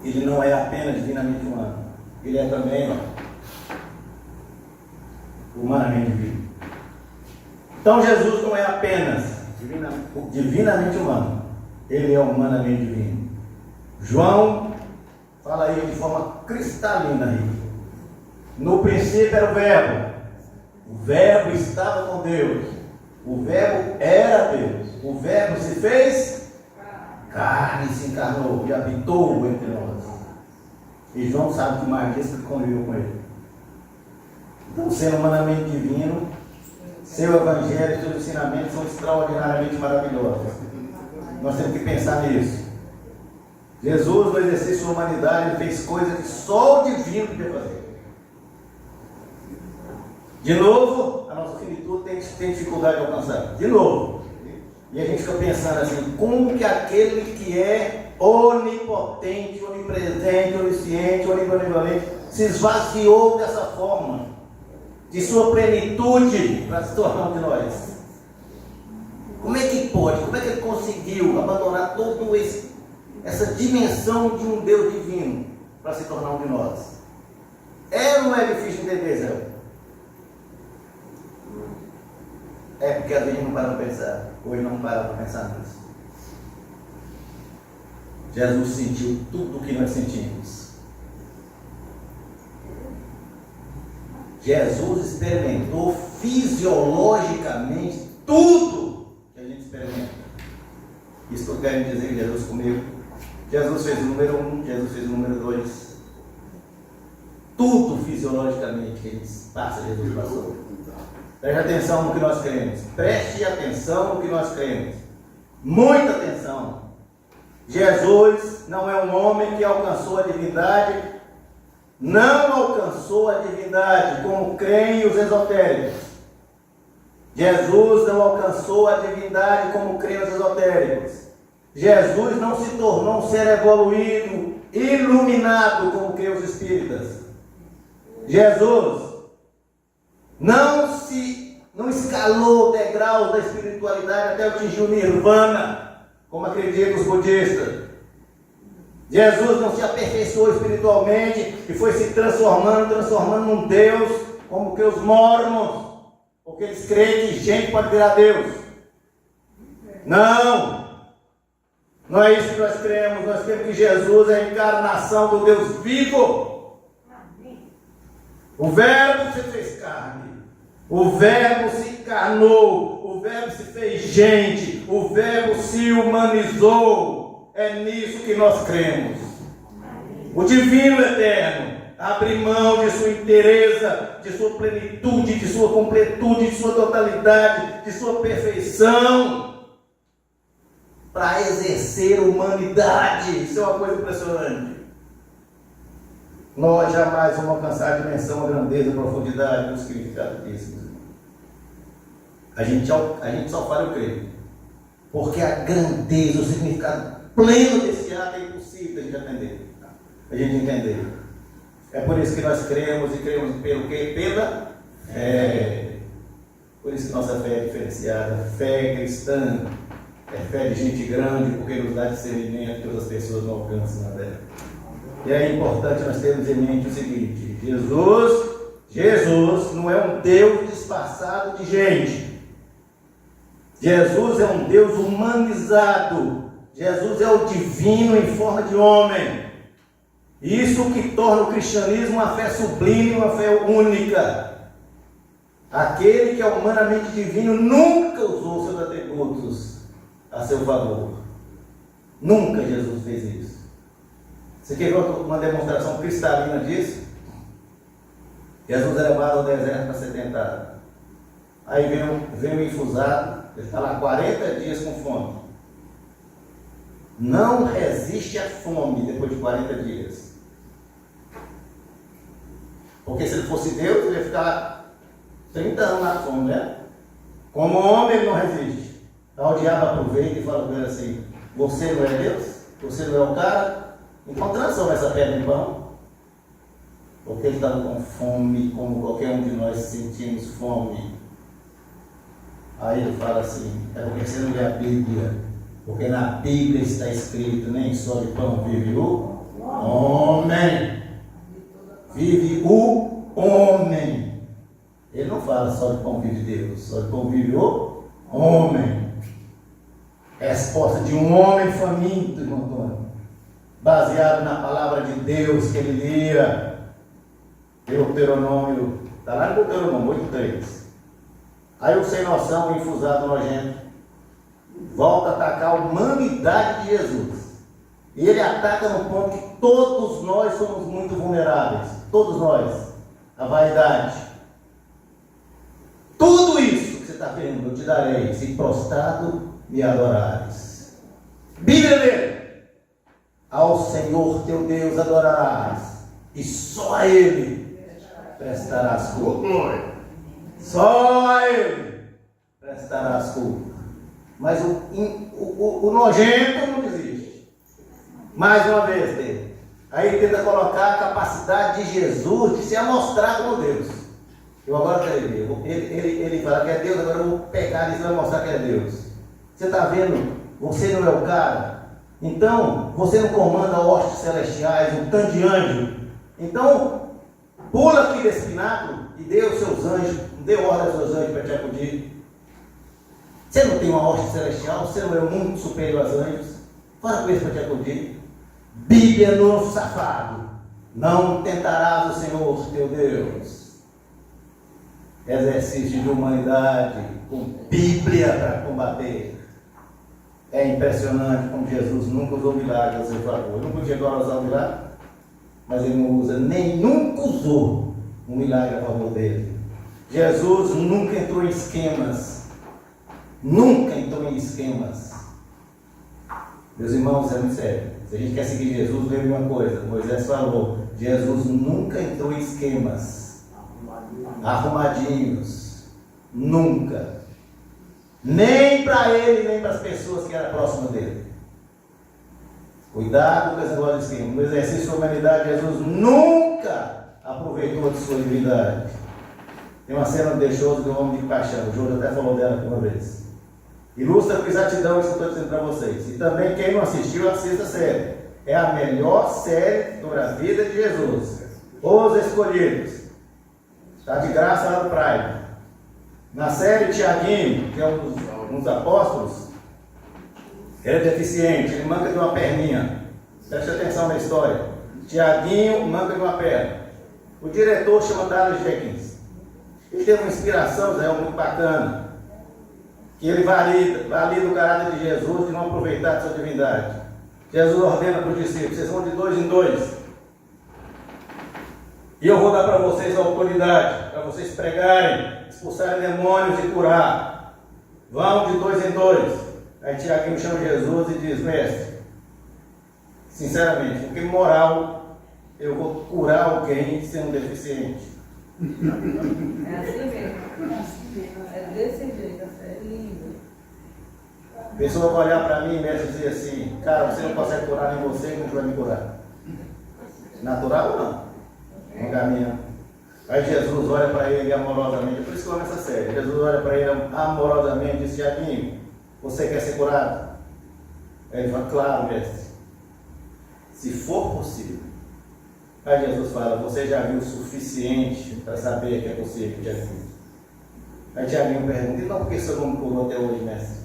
ele não é apenas divinamente humano, ele é também humanamente divino. Então Jesus não é apenas divinamente humano, ele é humanamente divino. João fala aí de forma cristalina aí. No princípio era o Verbo estava com Deus, o Verbo era Deus, o Verbo se fez carne e se encarnou e habitou entre nós. E João sabe que mais disso que conviveu com ele. Então, sendo humanamente divino, seu evangelho e seus ensinamentos são extraordinariamente maravilhosos. Nós temos que pensar nisso. Jesus, no exercício da humanidade, fez coisas que só o divino podia fazer. De novo, a nossa finitude tem dificuldade de alcançar. De novo. E a gente fica pensando assim, como que aquele que é onipotente, onipresente, onisciente, onivalente, se esvaziou dessa forma, de sua plenitude, para se tornar um de nós? Como é que pode? Como é que ele conseguiu abandonar toda essa dimensão de um Deus divino para se tornar um de nós? É ou não é difícil entender, Zé? É porque a gente não para para pensar. Hoje não para para pensar nisso. Jesus sentiu tudo o que nós sentimos. Jesus experimentou fisiologicamente tudo que a gente experimenta. Isso que eu quero dizer, Jesus comigo. Jesus fez o número 1, Jesus fez o número 2. Tudo fisiologicamente que a gente passa, Jesus passou. Preste atenção no que nós cremos. Preste atenção no que nós cremos. Muita atenção. Jesus não é um homem que alcançou a divindade. Não alcançou a divindade como creem os esotéricos. Jesus não alcançou a divindade como creem os esotéricos. Jesus não se tornou um ser evoluído, iluminado como creem os espíritas. Jesus não escalou o degrau da espiritualidade até atingir o nirvana, como acreditam os budistas. Jesus não se aperfeiçoou espiritualmente e foi se transformando num Deus, como que os mormons, Porque eles creem que gente pode virar Deus. Não! Não é isso que nós cremos. Nós cremos que Jesus é a encarnação do Deus vivo. O Verbo se fez carne. O Verbo se encarnou. O Verbo se fez gente. O Verbo se humanizou. É nisso que nós cremos. O divino eterno abre mão de sua inteireza, de sua plenitude, de sua completude, de sua totalidade, de sua perfeição, para exercer humanidade. Isso é uma coisa impressionante. Nós jamais vamos alcançar a dimensão, a grandeza, a profundidade, o significado disso. A gente só fala eu creio. Porque a grandeza, o significado pleno desse ato é impossível a gente entender. É por isso que nós cremos, e cremos pelo quê? Pela fé. Por isso que nossa fé é diferenciada. Fé cristã é fé de gente grande, porque nos dá discernimento que outras pessoas não alcançam na terra. E é importante nós termos em mente o seguinte: Jesus não é um Deus disfarçado de gente. Jesus é um Deus humanizado. Jesus é o divino em forma de homem. Isso que torna o cristianismo uma fé sublime, uma fé única. Aquele que é humanamente divino nunca usou seus atributos a seu favor. Nunca Jesus fez isso. Você quer ver uma demonstração cristalina disso? Jesus é levado ao deserto para ser tentado. Aí vem o infusado, ele está lá 40 dias com fome. Não resiste à fome depois de 40 dias. Porque se ele fosse Deus, ele ia ficar 30 anos na fome, né? Como homem, ele não resiste. Então o diabo aproveita e fala com ele assim: você não é Deus? Você não é o cara? Então transforma essa pedra em pão. Porque ele estava com fome, como qualquer um de nós sentimos fome. Aí ele fala assim: é porque você não lê a Bíblia. Porque na Bíblia está escrito: nem só de pão vive o homem. Vive o homem. Ele não fala só de pão vive Deus, só de pão vive o homem. É a resposta de um homem faminto, irmão Antônio, baseado na palavra de Deus que ele lia. Deuteronômio, está lá no Deuteronômio 8:3. Aí o sem noção, o infusado nojento, volta a atacar a humanidade de Jesus. E ele ataca no ponto que todos nós somos muito vulneráveis. Todos nós. A vaidade. Tudo isso que você está vendo, eu te darei, se prostrado me adorares. Bíblia dele. Ao Senhor teu Deus adorarás, e só a Ele prestarás culto. Só a Ele prestarás culto. Mas o nojento não desiste. Mais uma vez dele. Aí ele tenta colocar a capacidade de Jesus de se amostrar como Deus. Eu agora quero ver. Ele fala que é Deus, agora eu vou pegar isso e vai mostrar que é Deus. Você está vendo? Você não é o cara. Então, você não comanda hostes celestiais, um tanto de anjo. Então, pula aqui desse pináculo e dê os seus anjos, dê ordem aos seus anjos para te acudir. Você não tem uma hoste celestial, você não é muito superior aos anjos. Fala com eles para te acudir. Bíblia no safado. Não tentarás o Senhor teu Deus. Exercício de humanidade com Bíblia para combater. É impressionante como Jesus nunca usou milagre a seu favor. Ele não podia agora usar o milagre, mas ele não usa, nem nunca usou um milagre a favor dele. Jesus nunca entrou em esquemas. Nunca entrou em esquemas. Meus irmãos, é muito sério. Se a gente quer seguir Jesus, lembre uma coisa: Moisés falou, Jesus nunca entrou em esquemas arrumadinhos. Nunca. Nem para ele, nem para as pessoas que eram próximas dele. Cuidado com esse negócio de esquema. No exercício da humanidade, Jesus nunca aproveitou de sua divindade. Tem uma cena do Jonas, do homem de paixão. O Jonas até falou dela uma vez. Ilustra com exatidão isso que eu estou dizendo para vocês. E também quem não assistiu, assista a série. É a melhor série sobre a vida de Jesus. Os Escolhidos. Está de graça lá no Prime. Na série, Tiaguinho, que é um dos apóstolos, ele é deficiente, ele manca de uma perninha. Preste atenção na história. Tiaguinho manca de uma perna. O diretor chama Dallas Jenkins. Ele teve uma inspiração, Zé, muito bacana. Que ele valida o caráter de Jesus de não aproveitar de sua divindade. Jesus ordena para os discípulos: vocês vão de 2 em 2. E eu vou dar para vocês a autoridade, para vocês pregarem, expulsarem demônios e curar. Vão de 2 em 2. Aí Tiaguinho chama Jesus e diz: mestre, sinceramente, com que moral eu vou curar alguém sendo deficiente? É assim mesmo. É desse jeito, é lindo. A pessoa vai olhar para mim, mestre, e dizer assim: cara, você não consegue curar nem você, como vai me curar? Natural ou não? Não caminha. Aí Jesus olha para ele amorosamente, por isso que eu amo essa série. Jesus olha para ele amorosamente e diz: Tiaguinho, você quer ser curado? Aí ele fala: claro, mestre, se for possível. Aí Jesus fala: você já viu o suficiente para saber que é possível, Tiaguinho? Aí Tiaguinho pergunta: então por que o senhor não me curou até hoje, mestre?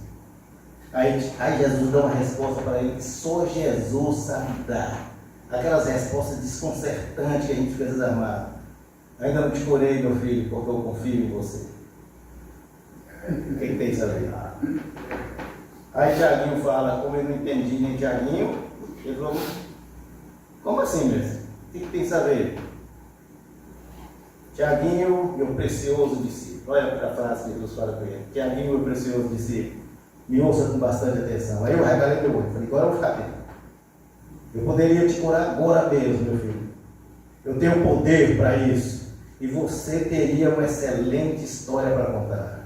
Aí Jesus dá uma resposta para ele que só Jesus sabe dar. Aquelas respostas desconcertantes que a gente fica desarmado. Ainda não te curei, meu filho, porque eu confio em você. O que tem que saber? Aí Tiaguinho fala: como eu não entendi nem Tiaguinho, ele falou: como assim, mestre? O que tem que saber? Tiaguinho, meu precioso discípulo. Olha para a frase que Jesus fala para ele: Tiaguinho, meu precioso discípulo, me ouça com bastante atenção. Aí eu regalei meu olho, falei: agora eu vou ficar bem. Eu poderia te curar agora mesmo, meu filho. Eu tenho poder para isso. E você teria uma excelente história para contar.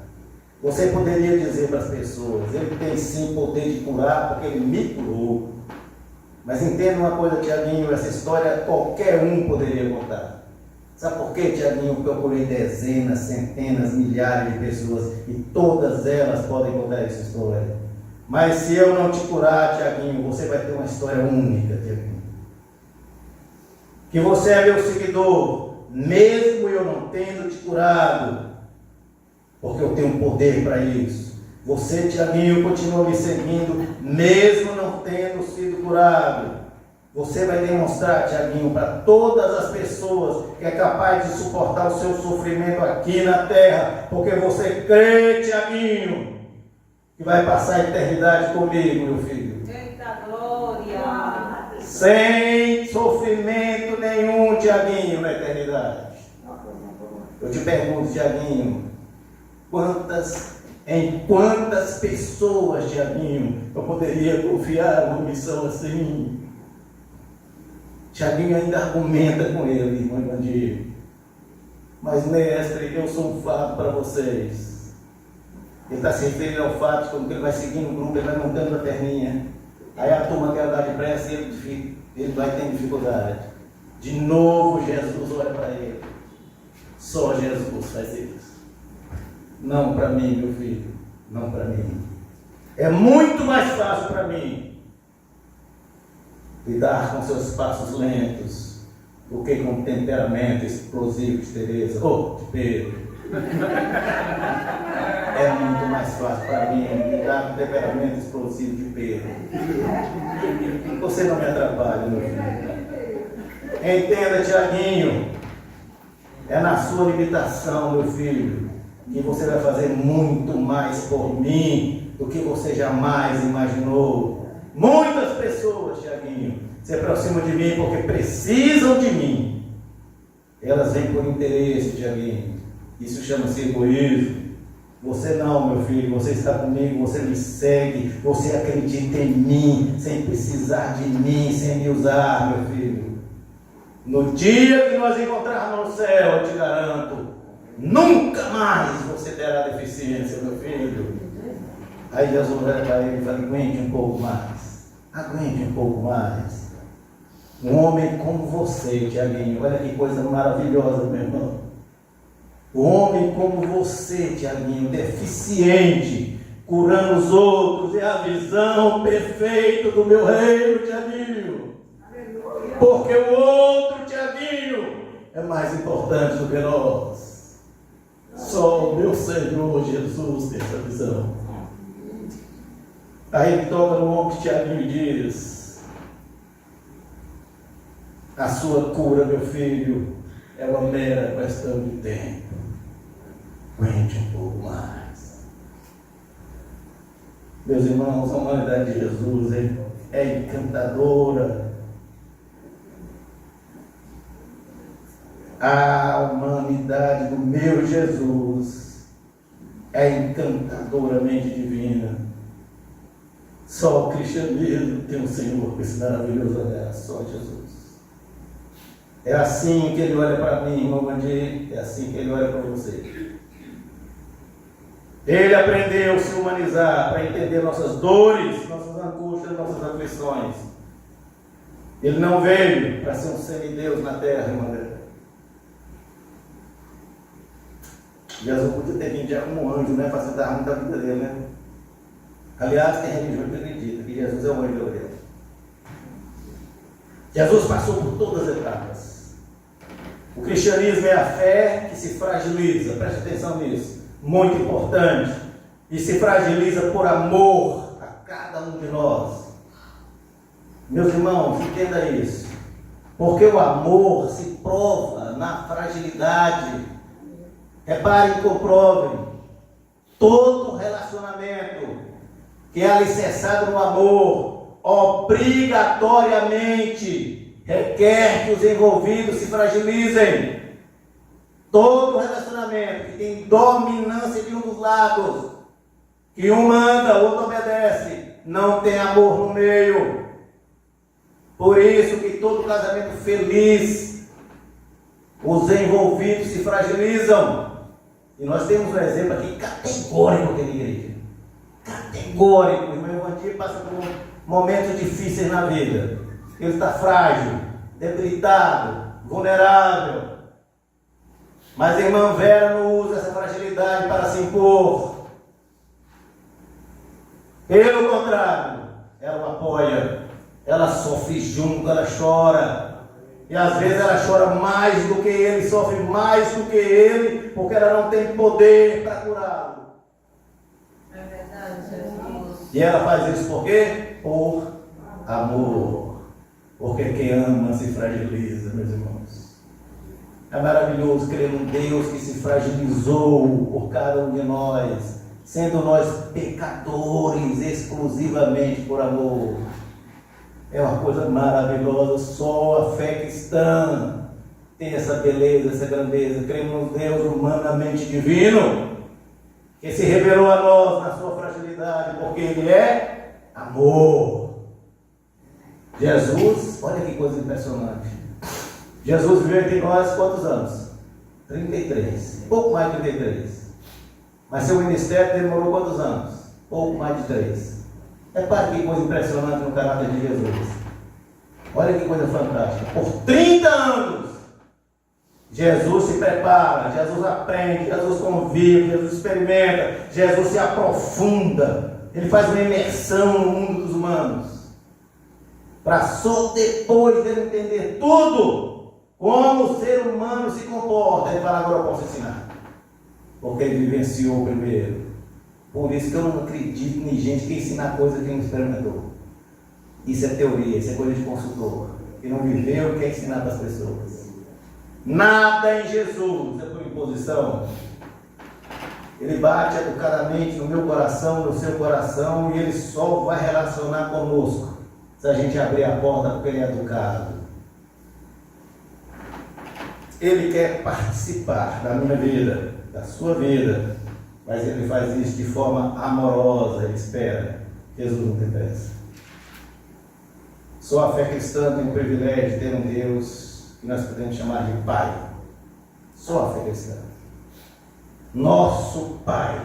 Você poderia dizer para as pessoas: ele tem sim poder de curar, porque ele me curou. Mas entenda uma coisa, Tiaguinho, essa história qualquer um poderia contar. Sabe por quê, Tiaguinho? Porque eu curei dezenas, centenas, milhares de pessoas e todas elas podem contar essa história. Mas se eu não te curar, Tiaguinho, você vai ter uma história única, Tiaguinho. Que você é meu seguidor, mesmo eu não tendo te curado, porque eu tenho poder para isso. Você, Tiaguinho, continua me seguindo, mesmo não tendo sido curado. Você vai demonstrar, Tiaguinho, para todas as pessoas que é capaz de suportar o seu sofrimento aqui na terra, porque você crê, Tiaguinho, que vai passar a eternidade comigo, meu filho. Eita glória! Sem sofrimento nenhum, Tiaguinho, na eternidade. Eu te pergunto, Tiaguinho, em quantas pessoas, Tiaguinho, eu poderia confiar numa missão assim? Tiaguinho ainda argumenta com ele, irmão Evandir. Mas, mestre, eu sou um fato para vocês. Ele está se referindo ao fato de como ele vai seguindo o grupo, ele vai montando a perninha. Aí a turma quer andar depressa e ele vai ter dificuldade. De novo Jesus olha para ele. Só Jesus faz isso. Não para mim, meu filho. Não para mim. É muito mais fácil para mim lidar com seus passos lentos do que com o temperamento explosivo de Teresa ou de Pedro. É muito mais fácil para mim lidar com o temperamento explosivo de Pedro. Você não me atrapalha, meu filho. Entenda, Tiaguinho, é na sua limitação, meu filho, que você vai fazer muito mais por mim do que você jamais imaginou. Muitas pessoas, Tiaguinho, se aproximam de mim porque precisam de mim. Elas vêm por interesse, Tiaguinho. Isso chama-se egoísmo. Você não, meu filho, você está comigo, você me segue, você acredita em mim, sem precisar de mim, sem me usar, meu filho. No dia que nós encontrarmos no céu, eu te garanto, nunca mais você terá deficiência, meu filho. Aí Jesus olha para ele e fala: aguente um pouco mais, aguente um pouco mais. Um homem como você, Tiaguinho, olha que coisa maravilhosa, meu irmão. Um homem como você, Tiaguinho, deficiente, curando os outros, é a visão perfeita do meu reino, Tiaguinho. Porque o outro, Tiaguinho, é mais importante do que nós. só o meu Senhor Jesus tem essa visão. Aí ele toca no ombro de Tiaguinho e diz: a sua cura, meu filho, é uma mera questão de tempo. Aguente um pouco mais. Meus irmãos, a humanidade de Jesus é encantadora. A humanidade do meu Jesus é encantadoramente divina. Só o cristianismo tem um Senhor com esse maravilhoso olhar, só Jesus. É assim que ele olha para mim, irmão Mandir, é assim que ele olha para você. Ele aprendeu a se humanizar para entender nossas dores, nossas angústias, nossas aflições. Ele não veio para ser um semideus na terra, irmão. Jesus podia ter vindo já como um anjo, né? Facilitar muito a vida dele, né? Aliás, tem religião que acredita que Jesus é o anjo de Deus. Jesus passou por todas as etapas. O cristianismo é a fé que se fragiliza, preste atenção nisso, muito importante, e se fragiliza por amor a cada um de nós. Meus irmãos, entenda isso, porque o amor se prova na fragilidade. Reparem e comprovem, todo relacionamento que é alicerçado no amor, obrigatoriamente requer que os envolvidos se fragilizem. Todo relacionamento que tem dominância de um dos lados, que um manda, o outro obedece, não tem amor no meio. Por isso que todo casamento feliz, os envolvidos se fragilizam. E nós temos um exemplo aqui categórico aqui na igreja. Categórico. O irmão Evandir passa por momentos difíceis na vida. Ele está frágil, debilitado, vulnerável. Mas a irmã Vera não usa essa fragilidade para se impor. Pelo contrário, ela o apoia. Ela sofre junto, ela chora. E às vezes ela chora mais do que ele, sofre mais do que ele, porque ela não tem poder para curá-lo. É verdade, Jesus. E ela faz isso por quê? Por amor. Porque quem ama se fragiliza, meus irmãos. É maravilhoso crer num Deus que se fragilizou por cada um de nós, sendo nós pecadores exclusivamente por amor. É uma coisa maravilhosa, só a fé cristã tem essa beleza, essa grandeza. Cremos num Deus humanamente divino, que se revelou a nós na sua fragilidade, porque Ele é amor. Jesus, olha que coisa impressionante. Jesus viveu entre nós quantos anos? 33, pouco mais de 33. Mas seu ministério demorou quantos anos? Pouco mais de 3. Repare que coisa impressionante no caráter de Jesus. Olha que coisa fantástica. Por 30 anos, Jesus se prepara, Jesus aprende, Jesus convive, Jesus experimenta, Jesus se aprofunda. Ele faz uma imersão no mundo dos humanos. Para só depois de entender tudo, como o ser humano se comporta, ele fala: agora eu posso ensinar. Porque ele vivenciou primeiro. Por isso que eu não acredito em gente que ensina coisa que não experimentou. Isso é teoria, isso é coisa de consultor. Que não viveu e quer ensinar para as pessoas. Nada em Jesus é por imposição. Ele bate educadamente no meu coração, no seu coração, e Ele só vai relacionar conosco se a gente abrir a porta, porque Ele é educado. Ele quer participar da minha vida, da sua vida, mas Ele faz isso de forma amorosa. Ele espera. Jesus não tem pressa. Só a fé cristã tem o privilégio de ter um Deus que nós podemos chamar de Pai. Só a fé cristã. Nosso Pai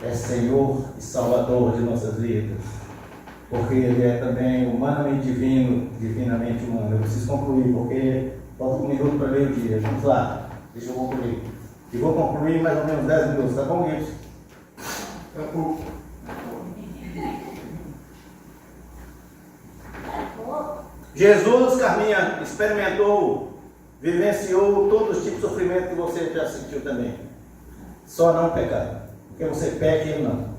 é Senhor e Salvador de nossas vidas, porque Ele é também humanamente divino, divinamente humano. Eu preciso concluir, porque falta um minuto para ler o dia. Vamos lá, deixa eu concluir. E vou concluir mais ou menos 10 minutos, tá bom, Guilherme? Tá bom. Jesus, Carminha, experimentou, vivenciou todos os tipos de sofrimento que você já sentiu também. Só não pecar. Porque você peca e ele não.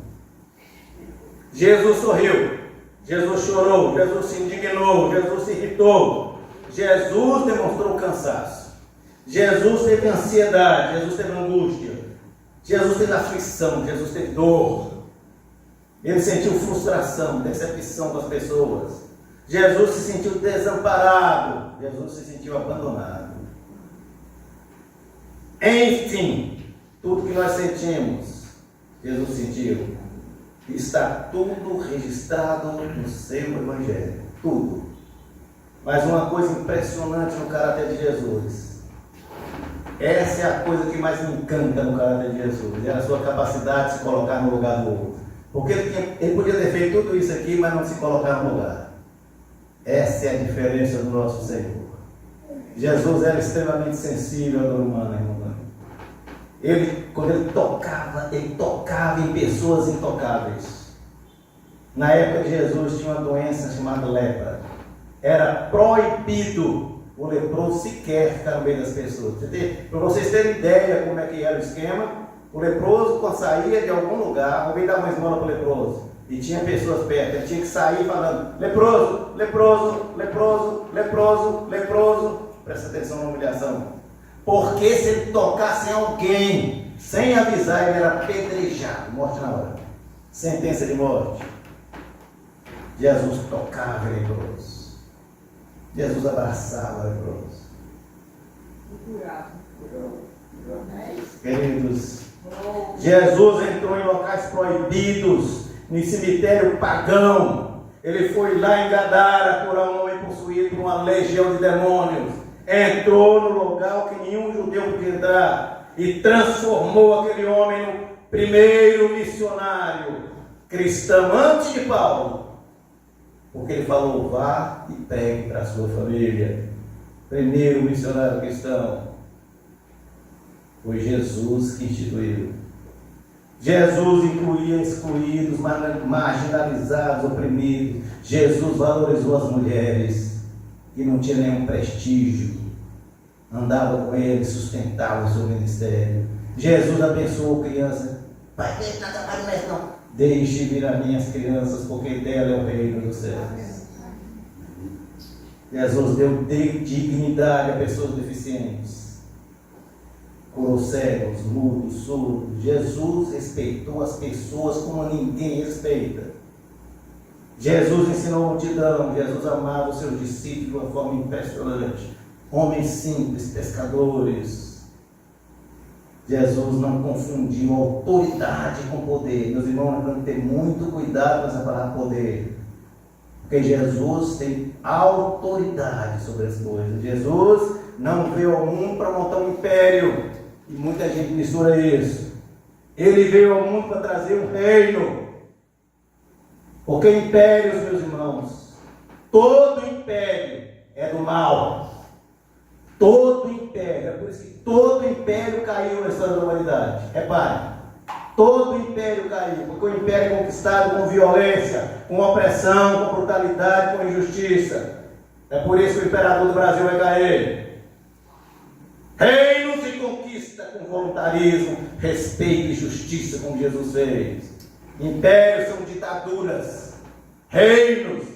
Jesus sorriu. Jesus chorou. Jesus se indignou. Jesus se irritou. Jesus demonstrou cansaço. Jesus teve ansiedade. Jesus teve angústia. Jesus teve aflição. Jesus teve dor. Ele sentiu frustração, decepção com as pessoas. Jesus se sentiu desamparado. Jesus se sentiu abandonado. Enfim, tudo que nós sentimos, Jesus sentiu. Está tudo registrado no seu Evangelho. Tudo. Mas uma coisa impressionante no caráter de Jesus. Essa é a coisa que mais me encanta no caráter de Jesus. É a sua capacidade de se colocar no lugar do outro. Porque ele podia ter feito tudo isso aqui, mas não se colocar no lugar. Essa é a diferença do nosso Senhor. Jesus era extremamente sensível à dor humana, irmão. Quando ele tocava em pessoas intocáveis. Na época de Jesus tinha uma doença chamada lepra. Era proibido o leproso sequer ficar no meio das pessoas. Para vocês terem ideia como é que era o esquema, o leproso, quando saía de algum lugar, alguém dava uma esmola para o leproso, e tinha pessoas perto, ele tinha que sair falando: leproso, leproso, leproso, leproso, leproso. Presta atenção na humilhação. Porque se ele tocasse em alguém, sem avisar, ele era apedrejado, morte na hora. Sentença de morte. Jesus tocava o leproso. Jesus abraçava o leproso. Queridos, Jesus entrou em locais proibidos, no cemitério pagão. Ele foi lá em Gadara curar um homem possuído por uma legião de demônios. Entrou no local que nenhum judeu podia entrar e transformou aquele homem no primeiro missionário cristão antes de Paulo, porque ele falou: vá e pregue para a sua família. Primeiro missionário cristão foi Jesus que instituiu. Jesus incluía excluídos, marginalizados, oprimidos. Jesus valorizou as mulheres que não tinha nenhum prestígio, andava com ele, sustentava o seu ministério. Jesus abençoou crianças. Pai, não. Deixe vir a minhas crianças, porque dela é o reino dos céus. Jesus deu dignidade a pessoas deficientes, curou cegos, mudos, surdos. Jesus respeitou as pessoas como ninguém respeita. Jesus ensinou a multidão. Jesus amava os seus discípulos de uma forma impressionante. Homens simples, pescadores. Jesus não confundiu autoridade com poder. Meus irmãos, nós temos que ter muito cuidado com essa palavra poder. Porque Jesus tem autoridade sobre as coisas. Jesus não veio ao mundo para montar um império. E muita gente mistura isso. Ele veio ao mundo para trazer um reino. Porque impérios, meus irmãos, todo império é do mal. Todo império, é por isso que todo império caiu na história da humanidade. Repare, todo império caiu, porque o império é conquistado com violência, com opressão, com brutalidade, com injustiça. É por isso que o imperador do Brasil vai cair. Reino se conquista com voluntarismo, respeito e justiça, como Jesus fez. Impérios são ditaduras, reinos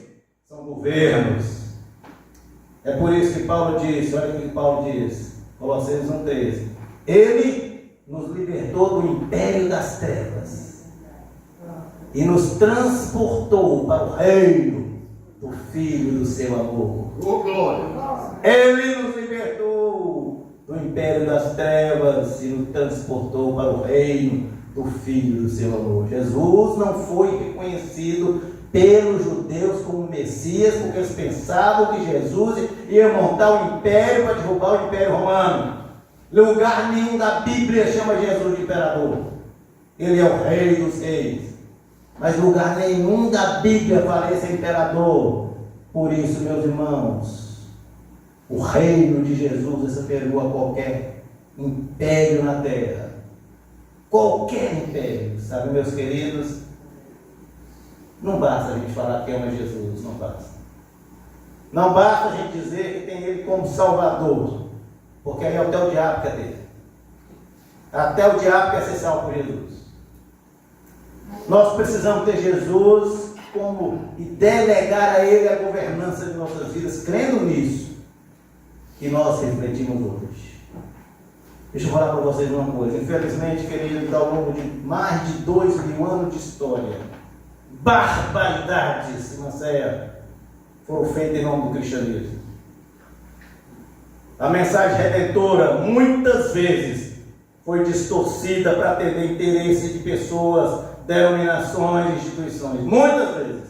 são governos. É por isso que Paulo disse, olha o que Paulo diz, Colossenses 1,13: Ele nos libertou do império das trevas e nos transportou para o reino do Filho do seu amor. Oh, glória! Ele nos libertou do império das trevas e nos transportou para o reino do Filho do seu amor. Jesus não foi reconhecido pelos judeus como Messias, porque eles pensavam que Jesus ia montar um império para derrubar o Império Romano. Lugar nenhum da Bíblia chama Jesus de imperador. Ele é o Rei dos Reis. Mas lugar nenhum da Bíblia fala esse imperador. Por isso, meus irmãos, o reino de Jesus é superior a qualquer império na terra. Qualquer império, sabe, meus queridos? Não basta a gente falar que ama Jesus, não basta. Não basta a gente dizer que tem Ele como Salvador, porque aí até o diabo quer ter. Até o diabo quer ser salvo por Jesus. Nós precisamos ter Jesus e delegar a Ele a governança de nossas vidas, crendo nisso que nós refletimos hoje. Deixa eu falar para vocês uma coisa. Infelizmente, queridos, ao longo de mais de 2000 anos de história, barbaridades, Maceió, foram feitas em nome do cristianismo. A mensagem redentora, muitas vezes, foi distorcida para atender interesse de pessoas, denominações, instituições. Muitas vezes.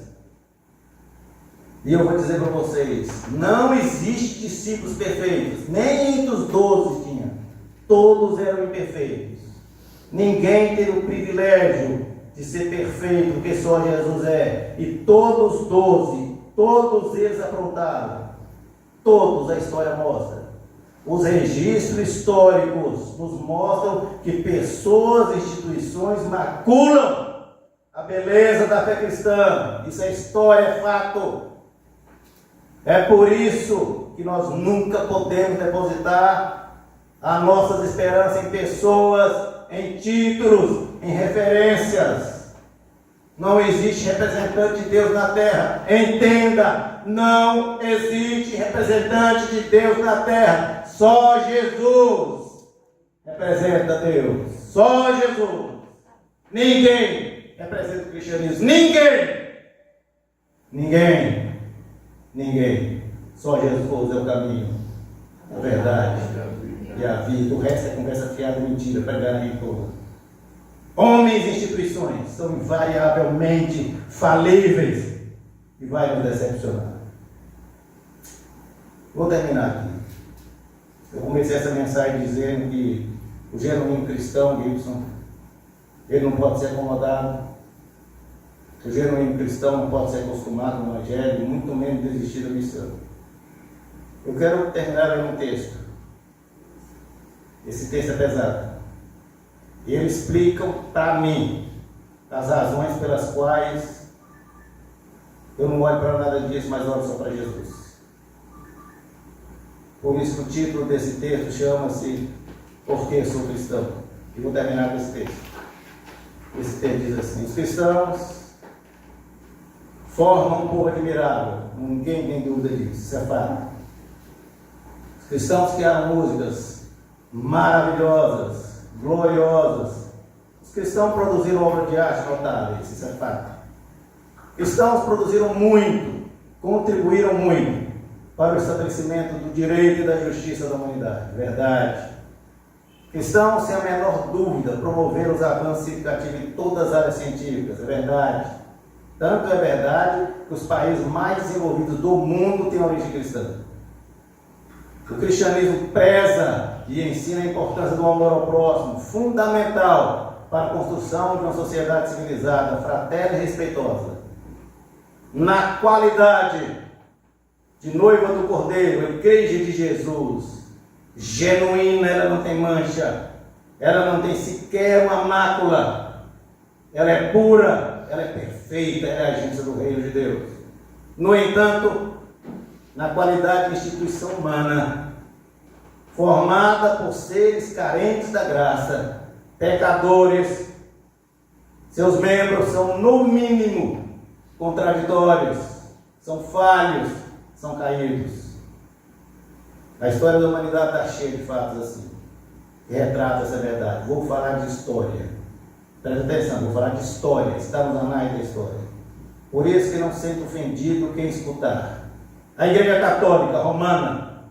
E eu vou dizer para vocês, não existe discípulos perfeitos. Nem entre os 12 tinha. Todos eram imperfeitos. Ninguém teve o privilégio de ser perfeito, porque só Jesus é. E todos os 12, todos eles aprontaram. Todos, a história mostra. Os registros históricos nos mostram que pessoas e instituições maculam a beleza da fé cristã. Isso é história, é fato. É por isso que nós nunca podemos depositar as nossas esperanças em pessoas, em títulos, em referências. Não existe representante de Deus na terra. Entenda, não existe representante de Deus na terra. Só Jesus representa Deus. Só Jesus. Ninguém representa o cristianismo. Ninguém. Só Jesus é o caminho, a verdade e a vida. O resto é conversa fiada, mentira, pregar em toda. Homens e instituições são invariavelmente falíveis e vai nos decepcionar. Vou terminar aqui. Eu comecei essa mensagem dizendo que o genuíno cristão, Gibson, ele não pode ser acomodado. O genuíno cristão não pode ser acostumado no Evangelho, muito menos desistir da missão. Eu quero terminar em um texto. Esse texto é pesado. Ele explica para mim as razões pelas quais eu não olho para nada disso, mas olho só para Jesus. Por isso que o título desse texto chama-se Por que Sou Cristão? E vou terminar com esse texto. Esse texto diz assim: os cristãos formam um povo admirável. Ninguém tem dúvida disso, isso é fato. Os cristãos criaram músicas maravilhosas, gloriosas. Os cristãos produziram obras de arte notáveis, isso é fato. Os cristãos produziram muito, contribuíram muito para o estabelecimento do direito e da justiça da humanidade, verdade. Cristãos, sem a menor dúvida, promoveram os avanços significativos em todas as áreas científicas, é verdade. Tanto é verdade que os países mais desenvolvidos do mundo têm origem cristã. O cristianismo preza e ensina a importância do amor ao próximo, fundamental para a construção de uma sociedade civilizada, fraterna e respeitosa. Na qualidade de noiva do Cordeiro, a igreja de Jesus, genuína, ela não tem mancha, ela não tem sequer uma mácula, ela é pura, ela é perfeita, ela é a agência do reino de Deus. No entanto, na qualidade de instituição humana, formada por seres carentes da graça, pecadores, seus membros são, no mínimo, contraditórios, são falhos, são caídos. A história da humanidade está cheia de fatos assim, que retrata essa verdade. Vou falar de história. Presta atenção, vou falar de história, está nos anais da história. Por isso que não sente ofendido quem escutar. A Igreja Católica Romana,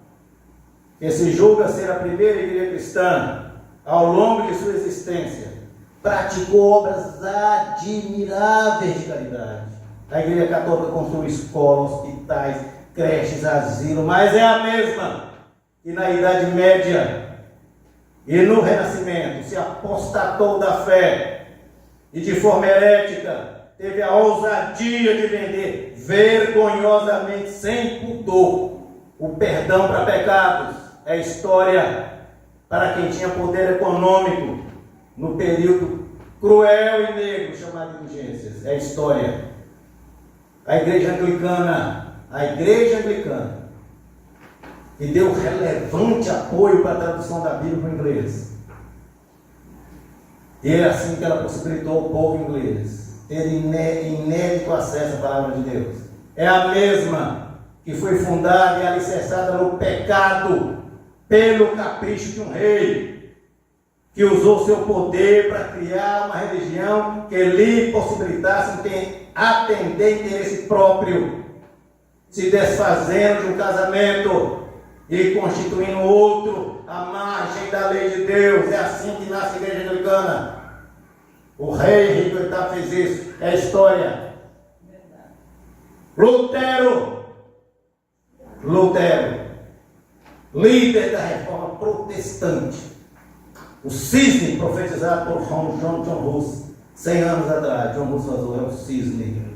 que se julga ser a primeira igreja cristã, ao longo de sua existência, praticou obras admiráveis de caridade. A Igreja Católica construiu escolas, hospitais, creches, asilo, mas é a mesma que na Idade Média e no Renascimento se apostatou da fé e de forma herética teve a ousadia de vender vergonhosamente, sem pudor, o perdão para pecados. É história para quem tinha poder econômico no período cruel e negro chamado indulgências. É história. A Igreja Anglicana, que deu relevante apoio para a tradução da Bíblia para o inglês. E é assim que ela possibilitou ao povo inglês ter inédito acesso à palavra de Deus. É a mesma que foi fundada e alicerçada no pecado pelo capricho de um rei, que usou seu poder para criar uma religião que lhe possibilitasse atender interesse próprio, se desfazendo de um casamento e constituindo outro à margem da lei de Deus. É assim que nasce a igreja anglicana. O rei Henrique VIII fez isso. É a história. Lutero, líder da reforma protestante, o cisne profetizado por John Hus 100 anos atrás. John Hus falou: é o cisne.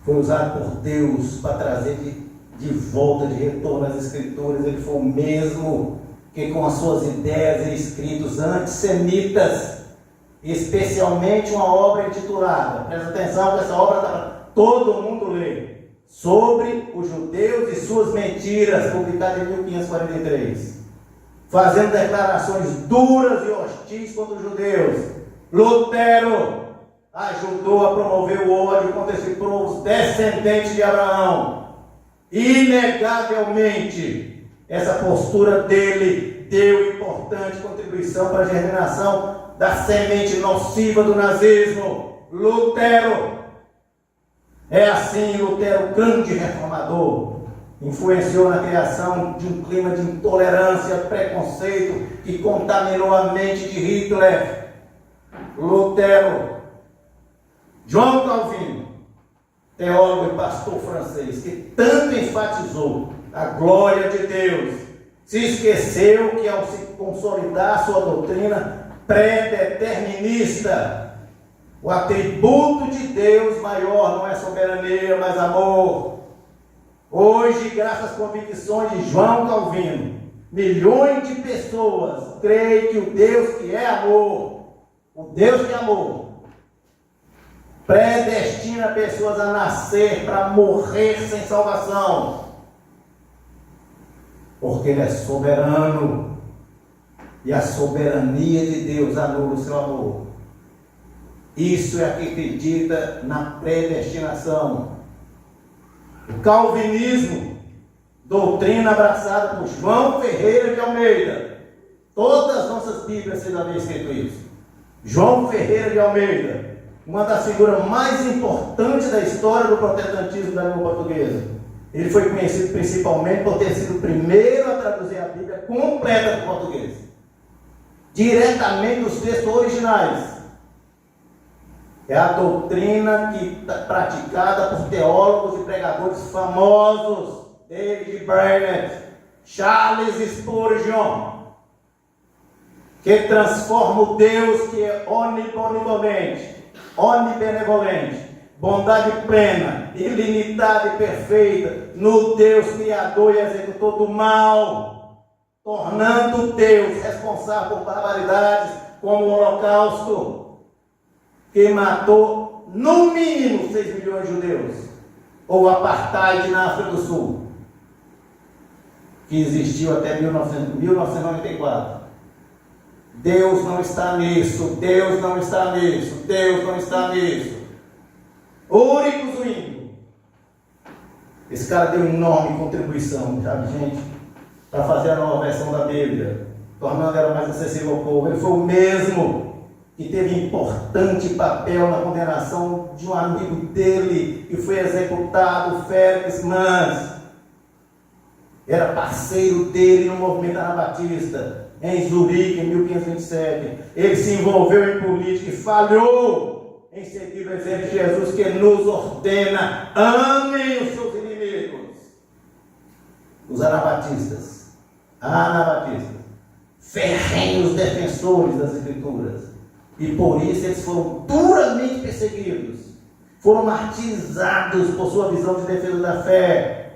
Foi usado por Deus para trazer de volta, de retorno às Escrituras. Ele foi o mesmo que, com as suas ideias e escritos antissemitas, especialmente uma obra intitulada, presta atenção que essa obra está todo mundo lê, sobre os judeus e suas mentiras, publicada em 1543, fazendo declarações duras e hostis contra os judeus. Lutero ajudou a promover o ódio contra esses povos descendentes de Abraão. Inegavelmente, essa postura dele deu importante contribuição para a germinação da semente nociva do nazismo. Lutero, é assim, Lutero, grande reformador, influenciou na criação de um clima de intolerância, preconceito que contaminou a mente de Hitler. Lutero, João Calvino, teólogo e pastor francês, que tanto enfatizou a glória de Deus, se esqueceu que, ao se consolidar sua doutrina pré-determinista, o atributo de Deus maior não é soberania, mas amor. Hoje, graças às convicções de João Calvino, milhões de pessoas creem que o Deus que é amor, o Deus que é amor, predestina pessoas a nascer para morrer sem salvação, porque Ele é soberano, e a soberania de Deus anula o seu amor. Isso é que acredita na predestinação. O calvinismo, doutrina abraçada por João Ferreira de Almeida. Todas as nossas Bíblias você já vê escrito isso. João Ferreira de Almeida, uma das figuras mais importantes da história do protestantismo da língua portuguesa. Ele foi conhecido principalmente por ter sido o primeiro a traduzir a Bíblia completa para o português, diretamente dos textos originais. É a doutrina que praticada por teólogos e pregadores famosos, David Brainerd, Charles Spurgeon, que transforma o Deus que é onipotente, onibenevolente, bondade plena, ilimitada e perfeita, no Deus criador e executor do mal, tornando Deus responsável por barbaridades como o Holocausto, que matou no mínimo 6 milhões de judeus, ou o apartheid na África do Sul, que existiu até 1994. Deus não está nisso, Deus não está nisso, Deus não está nisso. Úrico Zwingli, esse cara deu enorme contribuição, sabe, gente, para fazer a nova versão da Bíblia, tornando ela mais acessível ao povo. Ele foi o mesmo que teve importante papel na condenação de um amigo dele que foi executado, Félix Mans. Era parceiro dele no movimento anabatista em Zurique, em 1527. Ele se envolveu em política e falhou em seguir o exemplo de Jesus, que nos ordena: amem os seus inimigos. Os anabatistas, ferrenhos defensores das Escrituras, e por isso eles foram duramente perseguidos, foram martirizados por sua visão de defesa da fé.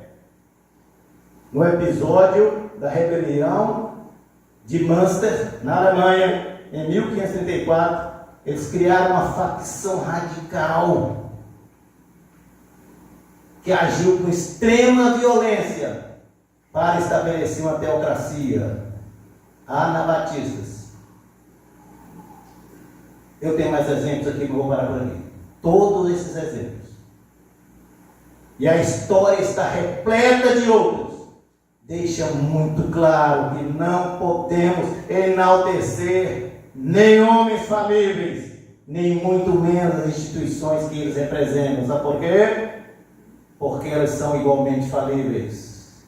No episódio da rebelião de Münster, na Alemanha, em 1534, eles criaram uma facção radical que agiu com extrema violência para estabelecer uma teocracia. Anabatistas. Eu tenho mais exemplos aqui, que eu vou parar por aqui. Todos esses exemplos. E a história está repleta de outros. Deixa muito claro que não podemos enaltecer nem homens falíveis, nem muito menos as instituições que eles representam. Sabe por quê? Porque elas são igualmente falíveis.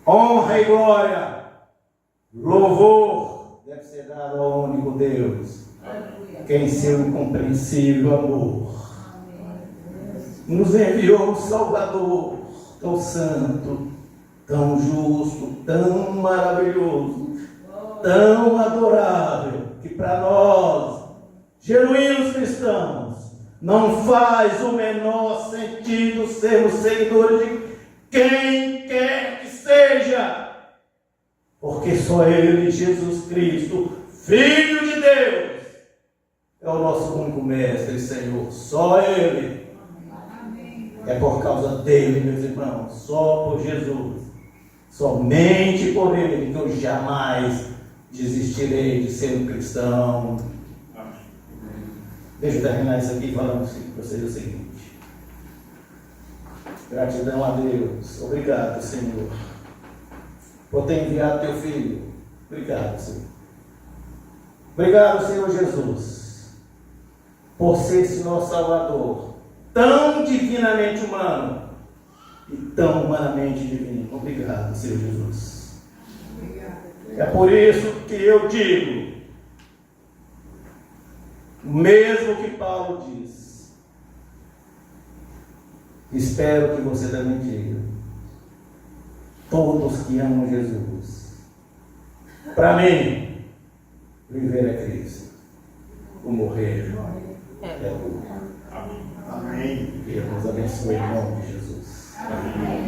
Honra e glória, louvor deve ser dado ao único Deus, que em seu incompreensível amor nos enviou um Salvador tão santo, tão justo, tão maravilhoso, tão adorável, que para nós, genuínos cristãos, não faz o menor sentido sermos seguidores de quem quer que seja, porque só Ele, Jesus Cristo, Filho de Deus, é o nosso único Mestre e Senhor. Só Ele. É por causa dele, meus irmãos, só por Jesus, somente por Ele, que eu jamais desistirei de ser um cristão. Deixa eu terminar isso aqui falando para vocês o seguinte: gratidão a Deus, obrigado, Senhor, por ter enviado teu Filho. Obrigado, Senhor. Obrigado, Senhor Jesus, por ser esse nosso Salvador, tão divinamente humano e tão humanamente divino. Obrigado, Senhor Jesus. É por isso que eu digo, mesmo que Paulo diz, espero que você também diga: todos que amam Jesus, para mim, viver é Cristo, o morrer é lucro. Amém. Que Deus abençoe em nome de Jesus. Amém.